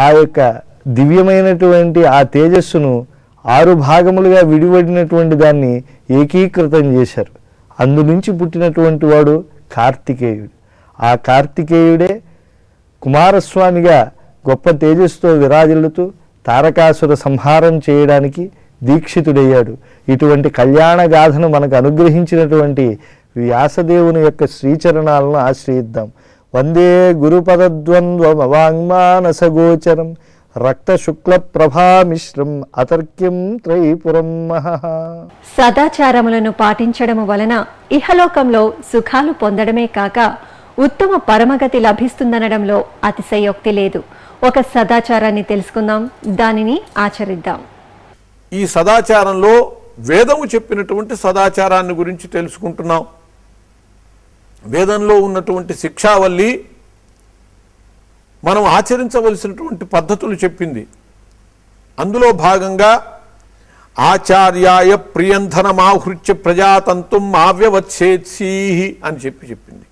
ఆ యొక్క దివ్యమైనటువంటి ఆ తేజస్సును 6 భాగములుగా విడివడినటువంటి దాన్ని ఏకీకృతం చేశారు. అందునుంచి పుట్టినటువంటి వాడు కార్తికేయుడు. ఆ కార్తికేయుడే కుమారస్వామిగా గొప్ప తేజస్సుతో విరాజిల్లుతూ తారకాసుర సంహారం చేయడానికి దీక్షితుడయ్యాడు. ఇటువంటి కళ్యాణ గాథను మనకు అనుగ్రహించినటువంటి వ్యాసదేవుని యొక్క శ్రీచరణాలను ఆశ్రయిద్దాం. వందే గురుపదద్వంద్వమవాంగ్మానసగోచరం రక్తశుక్ల ప్రభామిశ్రం అతర్క్యం త్రైపురం మహః. సదాచారములను పాటించడము వలన ఇహలోకంలో సుఖాలు పొందడమే కాక ఉత్తమ పరమగతి లభిస్తుందనడంలో అతిశయోక్తి లేదు. ఒక సదాచారాన్ని తెలుసుకుందాం, దానిని ఆచరిద్దాం. ఈ సదాచారంలో వేదము చెప్పినటువంటి సదాచారాన్ని గురించి తెలుసుకుంటున్నాం. వేదంలో ఉన్నటువంటి శిక్షావల్లి మనం ఆచరించవలసినటువంటి పద్ధతులు చెప్పింది. అందులో భాగంగా ఆచార్యాయ ప్రియంధనమాహృత్య ప్రజాతంతుం ఆవ్యవచ్ఛేత్సీహి అని చెప్పింది.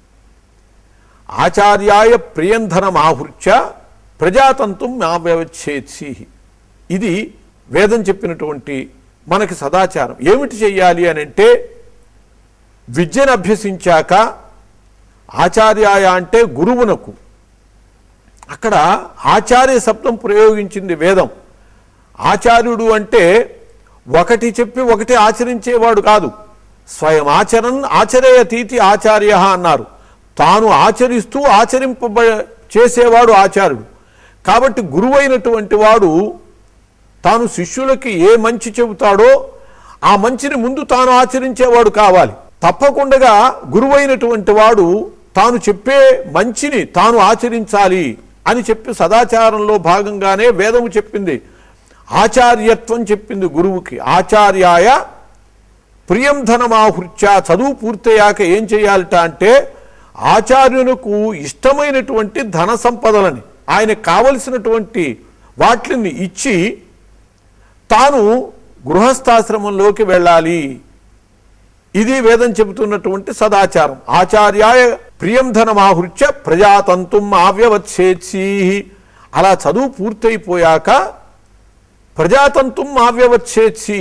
ఆచార్యాయ ప్రియంధనమాహృత్య ప్రజాతంతుం ఆవ్యవచ్ఛేత్సీహి, ఇది వేదం చెప్పినటువంటి మనకి సదాచారం. ఏమిటి చెయ్యాలి అని అంటే, విద్యను అభ్యసించాక ఆచార్యాయ అంటే గురువునకు, అక్కడ ఆచార్య శబ్దం ప్రయోగించింది వేదం. ఆచార్యుడు అంటే ఒకటి చెప్పి ఒకటి ఆచరించేవాడు కాదు. స్వయం ఆచరన్ ఆచరేయతీతి ఆచార్య అన్నారు. తాను ఆచరిస్తూ చేసేవాడు ఆచార్యుడు. కాబట్టి గురువైనటువంటి వాడు తాను శిష్యులకి ఏ మంచి చెబుతాడో ఆ మంచిని ముందు తాను ఆచరించేవాడు కావాలి. తప్పకుండా గురువైనటువంటి వాడు తాను చెప్పే మంచిని తాను ఆచరించాలి అని చెప్పి సదాచారంలో భాగంగానే వేదము చెప్పింది. ఆచార్యత్వం చెప్పింది గురువుకి. ఆచార్యాయ ప్రియం ధనమాహృత్య, చదువు పూర్తయ్యాక ఏం చేయాలట అంటే, ఆచార్యునకు ఇష్టమైనటువంటి ధన సంపదలని, ఆయనకు కావలసినటువంటి వాటిని ఇచ్చి తాను గృహస్థాశ్రమంలోకి వెళ్ళాలి. ఇది వేదం చెబుతున్నటువంటి సదాచారం. ఆచార్యాయ ప్రియం ధనమాహృత్య ప్రజాతంతుం ఆవ్యవచ్ఛేత్సి. అలా చదువు పూర్తయిపోయాక ప్రజాతంతుం ఆవ్యవచ్ఛేత్సి.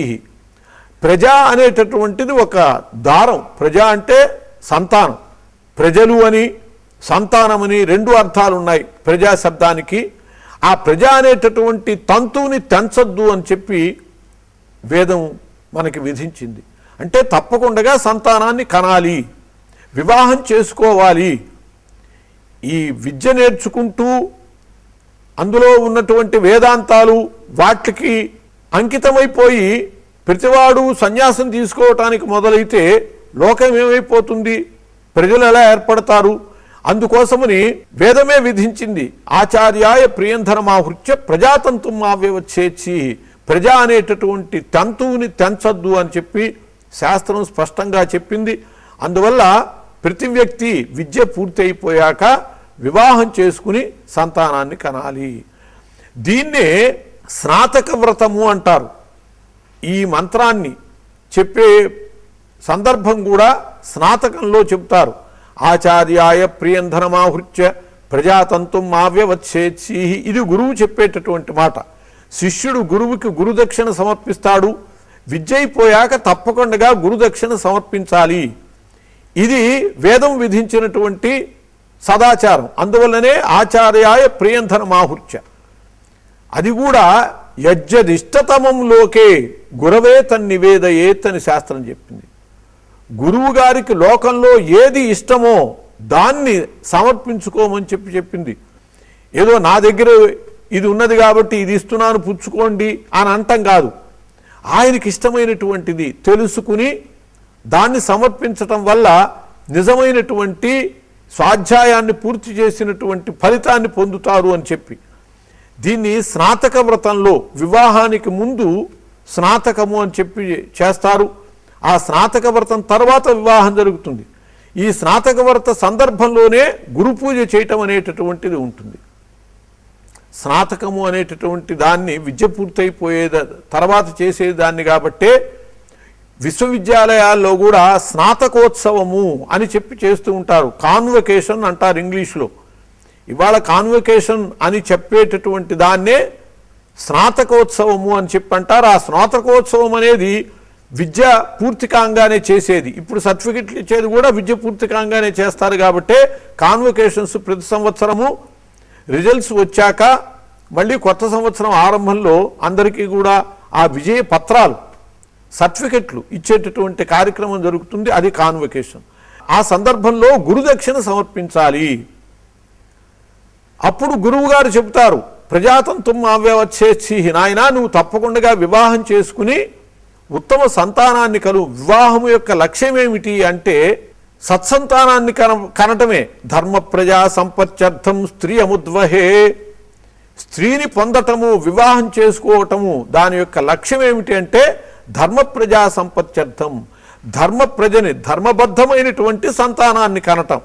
ప్రజా అనేటటువంటిది ఒక దారం. ప్రజా అంటే సంతానం. ప్రజలు అని సంతానమని రెండు అర్థాలు ఉన్నాయి ప్రజా శబ్దానికి. ఆ ప్రజా అనేటటువంటి తంతువుని తెంచొద్దు అని చెప్పి వేదం మనకి విధించింది. అంటే తప్పకుండా సంతానాన్ని కనాలి, వివాహం చేసుకోవాలి. ఈ విద్య నేర్చుకుంటూ అందులో ఉన్నటువంటి వేదాంతాలు వాటికి అంకితమైపోయి ప్రతివాడు సన్యాసం తీసుకోవటానికి మొదలైతే లోకం ఏమైపోతుంది, ప్రజలు ఎలా ఏర్పడతారు? అందుకోసమని వేదమే విధించింది ఆచార్యాయ ప్రియంధనమాహృత్య ప్రజాతంతుం ఆవ్యవచ్ఛేత్సి. ప్రజా అనేటటువంటి తంతువుని తెంచొద్దు అని చెప్పి శాస్త్రం స్పష్టంగా చెప్పింది. అందువల్ల ప్రతి వ్యక్తి విద్య పూర్తి అయిపోయాక వివాహం చేసుకుని సంతానాన్ని కనాలి. దీన్నే స్నాతక వ్రతము అంటారు. ఈ మంత్రాన్ని చెప్పే సందర్భం కూడా స్నాతకంలో చెప్తారు. ఆచార్యాయ ప్రియంధనమాహృత్య ప్రజాతంతుం ఆవ్యవచ్ఛేత్సి. ఇది గురువు చెప్పేటటువంటి మాట. శిష్యుడు గురువుకి గురుదక్షిణ సమర్పిస్తాడు. విద్య అయిపోయాక తప్పకుండా గురుదక్షిణ సమర్పించాలి. ఇది వేదం విధించినటువంటి సదాచారం. అందువల్లనే ఆచార్యాయ ప్రియంధనమాహృత్య. అది కూడా యజ్జదిష్టతమం లోకే గురవే తన్నివేదయేత్ అని శాస్త్రం చెప్పింది. గురువు గారికి లోకంలో ఏది ఇష్టమో దాన్ని సమర్పించుకోమని చెప్పింది. ఏదో నా దగ్గర ఇది ఉన్నది కాబట్టి ఇది ఇస్తున్నాను పుచ్చుకోండి అని అంటం కాదు. ఆయనకి ఇష్టమైనటువంటిది తెలుసుకుని దాన్ని సమర్పించటం వల్ల నిజమైనటువంటి స్వాధ్యాయాన్ని పూర్తి చేసినటువంటి ఫలితాన్ని పొందుతారు అని చెప్పి దీన్ని స్నాతక వ్రతంలో వివాహానికి ముందు స్నాతకము అని చెప్పి చేస్తారు. ఆ స్నాతక వ్రతం తర్వాత వివాహం జరుగుతుంది. ఈ స్నాతక వ్రత సందర్భంలోనే గురు పూజ చేయటం అనేటటువంటిది ఉంటుంది. స్నాతకము అనేటటువంటి దాన్ని విద్య పూర్తయిపోయే తర్వాత చేసేదాన్ని కాబట్టే విశ్వవిద్యాలయాల్లో కూడా స్నాతకోత్సవము అని చెప్పి చేస్తూ ఉంటారు. కాన్వకేషన్ అంటారు ఇంగ్లీష్లో. ఇవాళ కాన్వకేషన్ అని చెప్పేటటువంటి దాన్నే స్నాతకోత్సవము అని చెప్పి అంటారు. ఆ స్నాతకోత్సవం అనేది విద్య పూర్తి కాగానే చేసేది. ఇప్పుడు సర్టిఫికెట్లు ఇచ్చేది కూడా విద్య పూర్తి కాగానే చేస్తారు కాబట్టి కాన్వకేషన్స్ ప్రతి సంవత్సరము రిజల్ట్స్ వచ్చాక మళ్ళీ కొత్త సంవత్సరం ఆరంభంలో అందరికీ కూడా ఆ విజయ పత్రాలు సర్టిఫికెట్లు ఇచ్చేటటువంటి కార్యక్రమం జరుగుతుంది. అది కాన్వకేషన్. ఆ సందర్భంలో గురుదక్షిణ సమర్పించాలి. అప్పుడు గురువు గారు చెబుతారు ప్రజాతంతుం ఆవ్యవచ్ఛేత్సి. నాయనా నువ్వు తప్పకుండా వివాహం చేసుకుని ఉత్తమ సంతానాన్ని కలుగు. వివాహం యొక్క లక్ష్యం ఏమిటి అంటే సత్సంతానాన్ని కనటమే. ధర్మ ప్రజా సంపత్త్యర్థం స్త్రీ అముద్వహే. స్త్రీని పొందటము, వివాహం చేసుకోవటము దాని యొక్క లక్ష్యం ఏమిటి అంటే ధర్మ ప్రజా సంపత్త్యర్థం. ధర్మ ప్రజని ధర్మబద్ధమైనటువంటి సంతానాన్ని కనటం.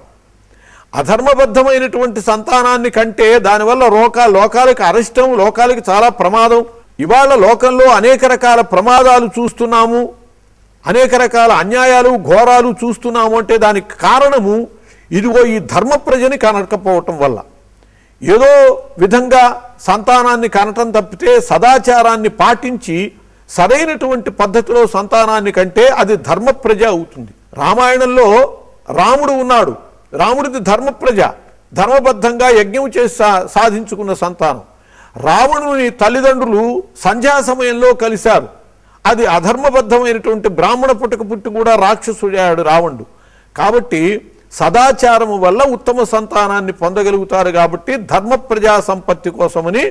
అధర్మబద్ధమైనటువంటి సంతానాన్ని కంటే దానివల్ల లోకాలకు అరిష్టం, లోకాలకి చాలా ప్రమాదం. ఇవాళ లోకంలో అనేక రకాల ప్రమాదాలు చూస్తున్నాము, అనేక రకాల అన్యాయాలు ఘోరాలు చూస్తున్నాము. అంటే దానికి కారణము ఇదిగో ఈ ధర్మ ప్రజని కనకపోవటం వల్ల. ఏదో విధంగా సంతానాన్ని కనటం తప్పితే సదాచారాన్ని పాటించి సరైనటువంటి పద్ధతిలో సంతానాన్ని కంటే అది ధర్మ ప్రజ అవుతుంది. రామాయణంలో రాముడు ఉన్నాడు. రాముడిది ధర్మ ప్రజ, ధర్మబద్ధంగా యజ్ఞం చేసి సాధించుకున్న సంతానం. రావణుని తల్లిదండ్రులు సంధ్యా సమయంలో కలిశారు. అది అధర్మబద్ధమైనటువంటి బ్రాహ్మణ పుట్టి కూడా రాక్షసుడయ్యాడు రావణుడు. కాబట్టి సదాచారము వల్ల ఉత్తమ సంతానాన్ని పొందగలుగుతారు. కాబట్టి ధర్మ ప్రజా సంపత్తి కోసమని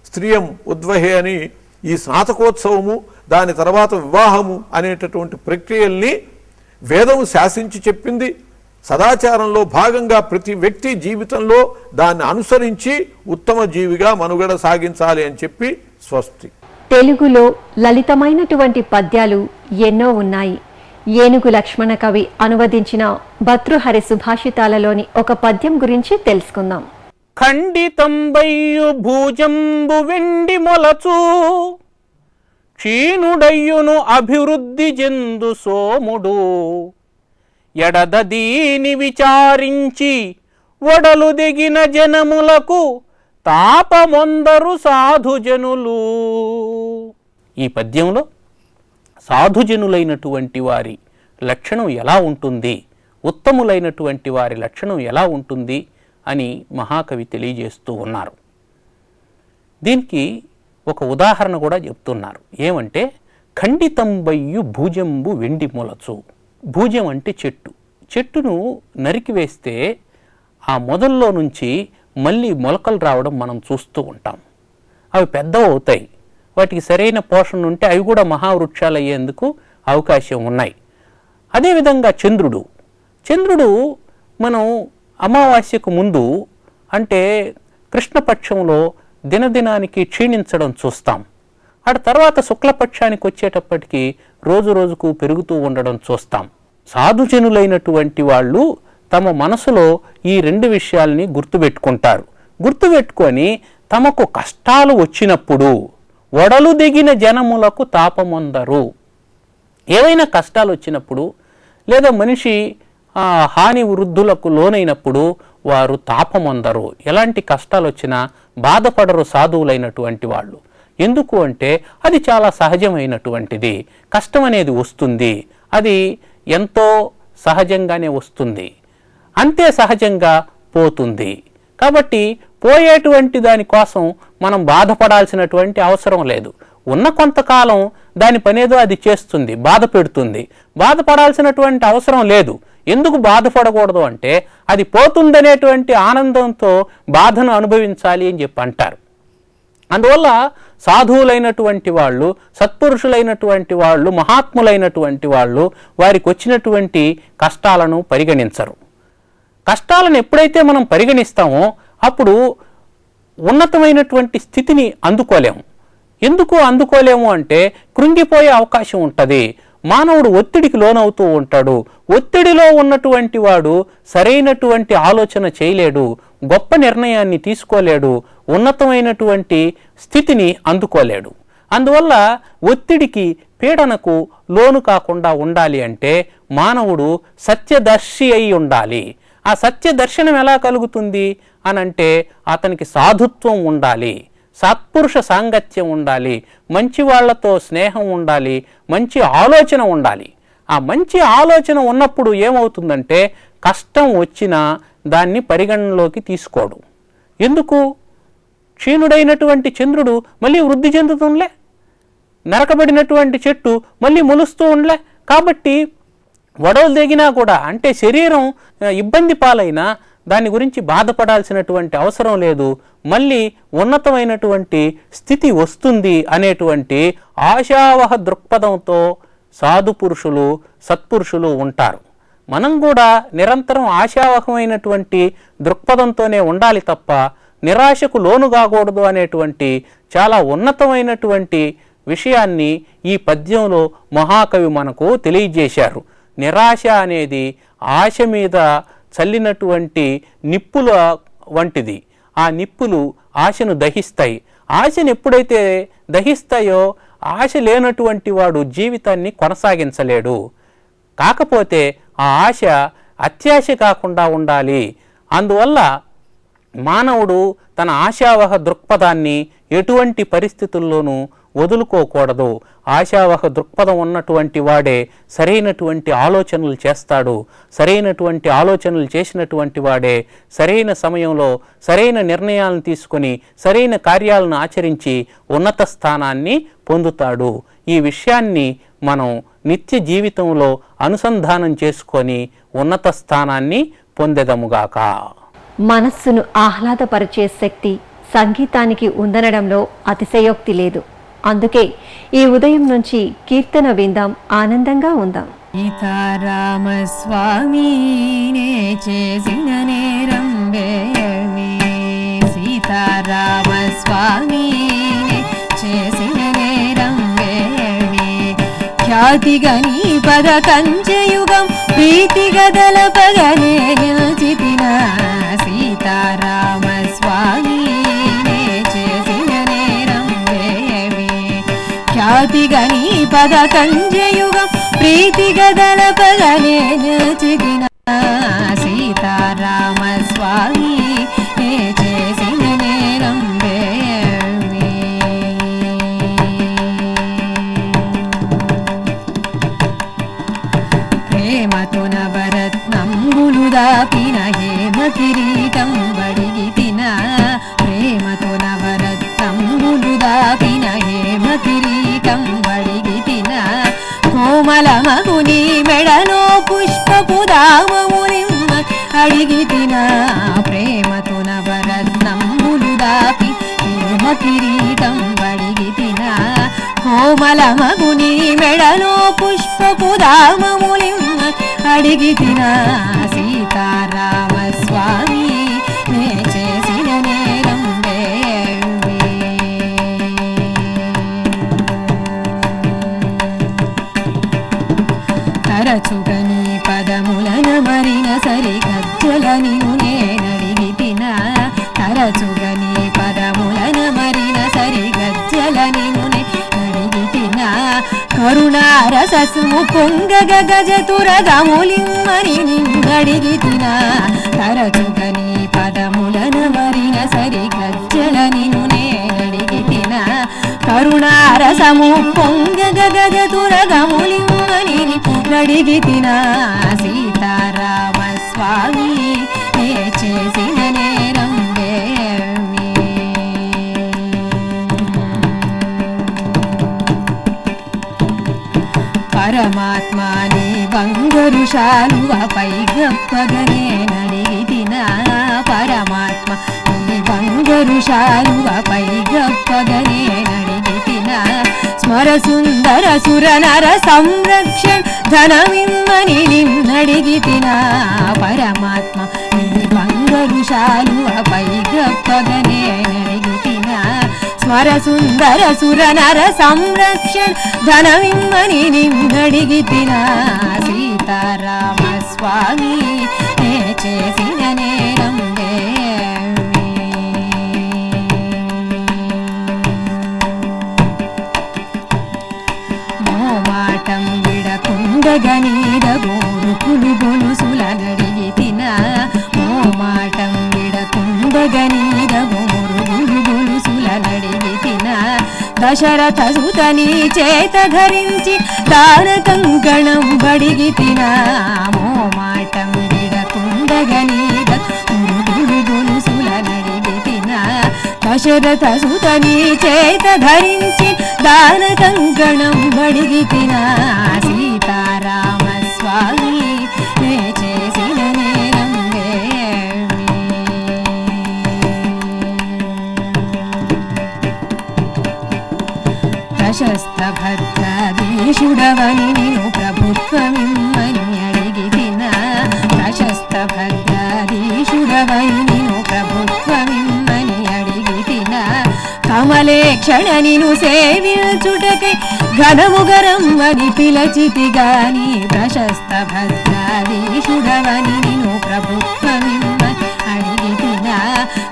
స్త్రీయం ఉద్వహే అని ఈ స్నాతకోత్సవము, దాని తర్వాత వివాహము అనేటటువంటి ప్రక్రియల్ని వేదము శాసించి చెప్పింది. సదాచారంలో భాగంగా ప్రతి వ్యక్తి జీవితంలో దాన్ని అనుసరించి ఉత్తమ జీవిగా మనుగడ సాగించాలి అని చెప్పి స్వస్తి. తెలుగులో లలితమైనటువంటి పద్యాలు ఎన్నో ఉన్నాయి. ఏనుగు లక్ష్మణ కవి అనువదించిన భర్తృహరి సుభాషితాలలోని ఒక పద్యం గురించి తెలుసుకుందాం. ఖండితంబయ్యు భూజంబు వెండి మొలచు క్షీణుడయ్యును అభివృద్ధి చెందు సోముడు ఎడదీని విచారించి వడలు దిగిన జనములకు తాపమొందరు సాధుజనులు. ఈ పద్యంలో సాధుజనులైనటువంటి వారి లక్షణం ఎలా ఉంటుంది, ఉత్తములైనటువంటి వారి లక్షణం ఎలా ఉంటుంది అని మహాకవి తెలియజేస్తూ ఉన్నారు. దీనికి ఒక ఉదాహరణ కూడా చెప్తున్నారు. ఏమంటే ఖండితంబయ్యు భూజంబు వెండి మొలచు. భూజం అంటే చెట్టు. చెట్టును నరికివేస్తే ఆ మొదల్లో నుంచి మళ్ళీ మొలకలు రావడం మనం చూస్తూ ఉంటాం. అవి పెద్దవి అవుతాయి. వాటికి సరైన పోషణ ఉంటే అవి కూడా మహావృక్షాలు అయ్యేందుకు అవకాశం ఉన్నాయి. అదేవిధంగా చంద్రుడు మనం అమావాస్యకు ముందు అంటే కృష్ణపక్షంలో దినదినానికి క్షీణించడం చూస్తాం. ఆ తర్వాత శుక్లపక్షానికి వచ్చేటప్పటికి రోజు రోజుకు పెరుగుతూ ఉండడం చూస్తాం. సాధుజనులైనటువంటి వాళ్ళు తమ మనసులో ఈ రెండు విషయాల్ని గుర్తుపెట్టుకుంటారు. గుర్తుపెట్టుకొని తమకు కష్టాలు వచ్చినప్పుడు వడలు దిగిన జనములకు తాపమొందరు. ఏవైనా కష్టాలు వచ్చినప్పుడు లేదా మనిషి హాని వృద్ధులకు లోనైనప్పుడు వారు తాపమొందరు. ఎలాంటి కష్టాలు వచ్చినా బాధపడరు సాధువులైనటువంటి వాళ్ళు. ఎందుకు అంటే అది చాలా సహజమైనటువంటిది. కష్టం అనేది వస్తుంది, అది ఎంతో సహజంగానే వస్తుంది, అంతే సహజంగా పోతుంది. కాబట్టి పోయేటువంటి దానికోసం మనం బాధపడాల్సినటువంటి అవసరం లేదు. ఉన్న కొంతకాలం దాని పనేదో అది చేస్తుంది, బాధ పెడుతుంది. బాధపడాల్సినటువంటి అవసరం లేదు. ఎందుకు బాధపడకూడదు అంటే అది పోతుందనేటువంటి ఆనందంతో బాధను అనుభవించాలి అని చెప్పి అంటారు. అందువల్ల సాధువులైనటువంటి వాళ్ళు, సత్పురుషులైనటువంటి వాళ్ళు, మహాత్ములైనటువంటి వాళ్ళు వారికి వచ్చినటువంటి కష్టాలను పరిగణించరు. కష్టాలను ఎప్పుడైతే మనం పరిగణిస్తామో అప్పుడు ఉన్నతమైనటువంటి స్థితిని అందుకోలేము. ఎందుకు అందుకోలేము అంటే కృంగిపోయే అవకాశం ఉంటుంది. మానవుడు ఒత్తిడికి లోనవుతూ ఉంటాడు. ఒత్తిడిలో ఉన్నటువంటి వాడు సరైనటువంటి ఆలోచన చేయలేడు, గొప్ప నిర్ణయాన్ని తీసుకోలేడు, ఉన్నతమైనటువంటి స్థితిని అందుకోలేడు. అందువల్ల ఒత్తిడికి, పీడనకు లోను కాకుండా ఉండాలి అంటే మానవుడు సత్యదర్శి అయి ఉండాలి. ఆ సత్యదర్శనం ఎలా కలుగుతుంది అనంటే అతనికి సాధుత్వం ఉండాలి, సత్పురుష సాంగత్యం ఉండాలి, మంచి వాళ్లతో స్నేహం ఉండాలి, మంచి ఆలోచన ఉండాలి. ఆ మంచి ఆలోచన ఉన్నప్పుడు ఏమవుతుందంటే కష్టం వచ్చినా దాన్ని పరిగణనలోకి తీసుకోడు. ఎందుకు? క్షీణుడైనటువంటి చంద్రుడు మళ్ళీ వృద్ధి చెందుతుండలే, నరకబడినటువంటి చెట్టు మళ్ళీ మొలుస్తూ ఉండలే. కాబట్టి వడలు దిగినా కూడా అంటే శరీరం ఇబ్బంది పాలైనా దాని గురించి బాధపడాల్సినటువంటి అవసరం లేదు. మళ్ళీ ఉన్నతమైనటువంటి స్థితి వస్తుంది అనేటువంటి ఆశావహ దృక్పథంతో సాధు పురుషులు, సత్పురుషులు ఉంటారు. మనం కూడా నిరంతరం ఆశావహమైనటువంటి దృక్పథంతోనే ఉండాలి తప్ప నిరాశకు లోను కాకూడదు అనేటువంటి చాలా ఉన్నతమైనటువంటి విషయాన్ని ఈ పద్యంలో మహాకవి మనకు తెలియజేశారు. నిరాశ అనేది ఆశ మీద చల్లినటువంటి నిప్పుల వంటిది. ఆ నిప్పులు ఆశను దహిస్తాయి. ఆశను ఎప్పుడైతే దహిస్తాయో ఆశ లేనటువంటి వాడు జీవితాన్ని కొనసాగించలేడు. కాకపోతే ఆ ఆశ అత్యాశ కాకుండా ఉండాలి. అందువల్ల మానవుడు తన ఆశావహ దృక్పథాన్ని ఎటువంటి పరిస్థితుల్లోనూ వదులుకోకూడదు. ఆశావహ దృక్పథం ఉన్నటువంటి వాడే సరైనటువంటి ఆలోచనలు చేస్తాడు. సరైనటువంటి ఆలోచనలు చేసినటువంటి వాడే సరైన సమయంలో సరైన నిర్ణయాలను తీసుకొని సరైన కార్యాలను ఆచరించి ఉన్నత స్థానాన్ని పొందుతాడు. ఈ విషయాన్ని మనం నిత్య జీవితంలో అనుసంధానం చేసుకొని ఉన్నత స్థానాన్ని పొందెదముగాక. మనస్సును ఆహ్లాదపరిచే శక్తి సంగీతానికి ఉందనడంలో అతిశయోక్తి లేదు. అందుకే ఈ ఉదయం నుంచి కీర్తన విందాం, ఆనందంగా ఉందాం. సీతారామస్వామినే చేసిన నేరం వేయమి, సీతారామస్వామినే చేసిన నేరం వేయమి, ఖ్యాతిగా నీ పద కంచయుగం ప్రీతిగా దళపగనే నిల్చితిన, సీతారామస్వామినే చేసిన నేరం వేయమి, ఖ్యాతిగా పద కంజయుగం ప్రీతిగదలపగనే నిలిచితిన సీతారామ స్వామి నే చేసిన నేరం వేమి. ప్రేమతో నవరత్నంబులు దాపిన హేమ కిరీటం బడిగితిన ప్రేమతో నవరత్నంబులు దాపిన హేమ కిరీటం బడిగితిన కోమల మగుని మెడలో పుష్పపు దామములిమ్మ అడిగితిన ప్రేమతో నవరత్నంబులు దాపి హేమ కిరీటం బడిగితిన కోమల మగుని మెడలో పుష్పపు దామములిమ్మ అడిగితిన సీతారామ స్వామి నే చేసిన నేరం వేమి. తరచుగా నీ పదములన మరిన సరి గజ్జల నిను నేనడిగితిన తరచుగా నీ పదములన మరిన సరి గజ్జల నిను నేనడిగితిన కరుణారసము పొంగగ గజతురగములిమ్మని నిన్నడిగితిన తరచుగా నీ పదములన మరిన సరి గజ్జల నిను నేనడిగితిన కరుణారసము పొంగగ గజతురగములిమ్మని నిన్నడిగితిన సీతారామ స్వామి నే చేసిన నేరం వేమి. పరమాత్మాని బంగారు శాలువపై గప్పగనే నడిగితిన పరమాత్మ నీ బంగారు శాలువపై గప్పగనే నడిగితిన స్మర సుందర సుర నర సంరక్షణ ధనమిమ్మని నిన్నడిగితిన పరమాత్మ నీ బంగారు శాలువపై గప్పగనే నడిగితిన స్మర సుందర సుర నర సంరక్షణ ధనమిమ్మని నిన్నడిగితిన సీతారామ స్వామి నే చేసిన నేరం వేమి. మోమాటం విడకుండగనీద గోరుకులు గొలుసుల నడిగితిన మోమాటం విడకుండగనీద గోరుగులు గొలుసుల నడిగితిన దశరథ సుతని చేత ధరించి దాన కంకణం బడిగితిన మోమాటం విడకుండగనీద గోరుగులు గొలుసుల నడిగితిన దశరథ సుతని చేత ధరించి దాన కంకణం బడిగితిన సీతారామ స్వామి నే చేసిన నేరం వేమి. ప్రశస్త భద్రాధీశుడవని నిను ప్రభుత్వమిమ్మని అడిగితిన ప్రశస్త భద్రాధీశుడవని నిను ప్రభుత్వమిమ్మని అడిగితిన కమలేక్షణ నిను సేవించుటకై ఘనముగరమ్మని పిలచితి గాని ప్రశస్త భద్రాధీశుడవని నిను ప్రభుత్వమిమ్మని అడిగితిన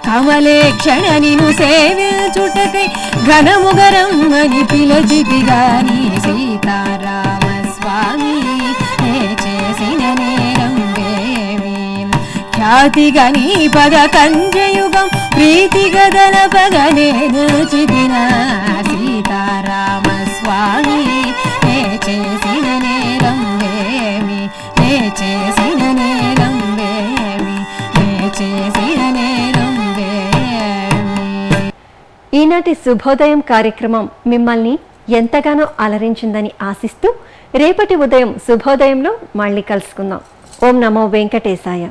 కమలేక్షణ నిను సేవించుటకై ఘనముగరమ్మని పిలచితి గాని సీతారామ స్వామి నే చేసిన నేరం వేమి. ఖ్యాతిగా నీ పద కంజయుగం ప్రీతిగదలపగనే నిలిచితిన సీతారామ స్వామి నే చేసిన నేరం వేమి. నే చేసిన నేరం వేమి. నే చేసిన నేరం వేమి. ఈనాటి శుభోదయం కార్యక్రమం మిమ్మల్ని ఎంతగానో అలరించిందని ఆశిస్తూ రేపటి ఉదయం శుభోదయంలో మళ్ళీ కలుసుకుందాం. ఓం నమో వెంకటేశాయ.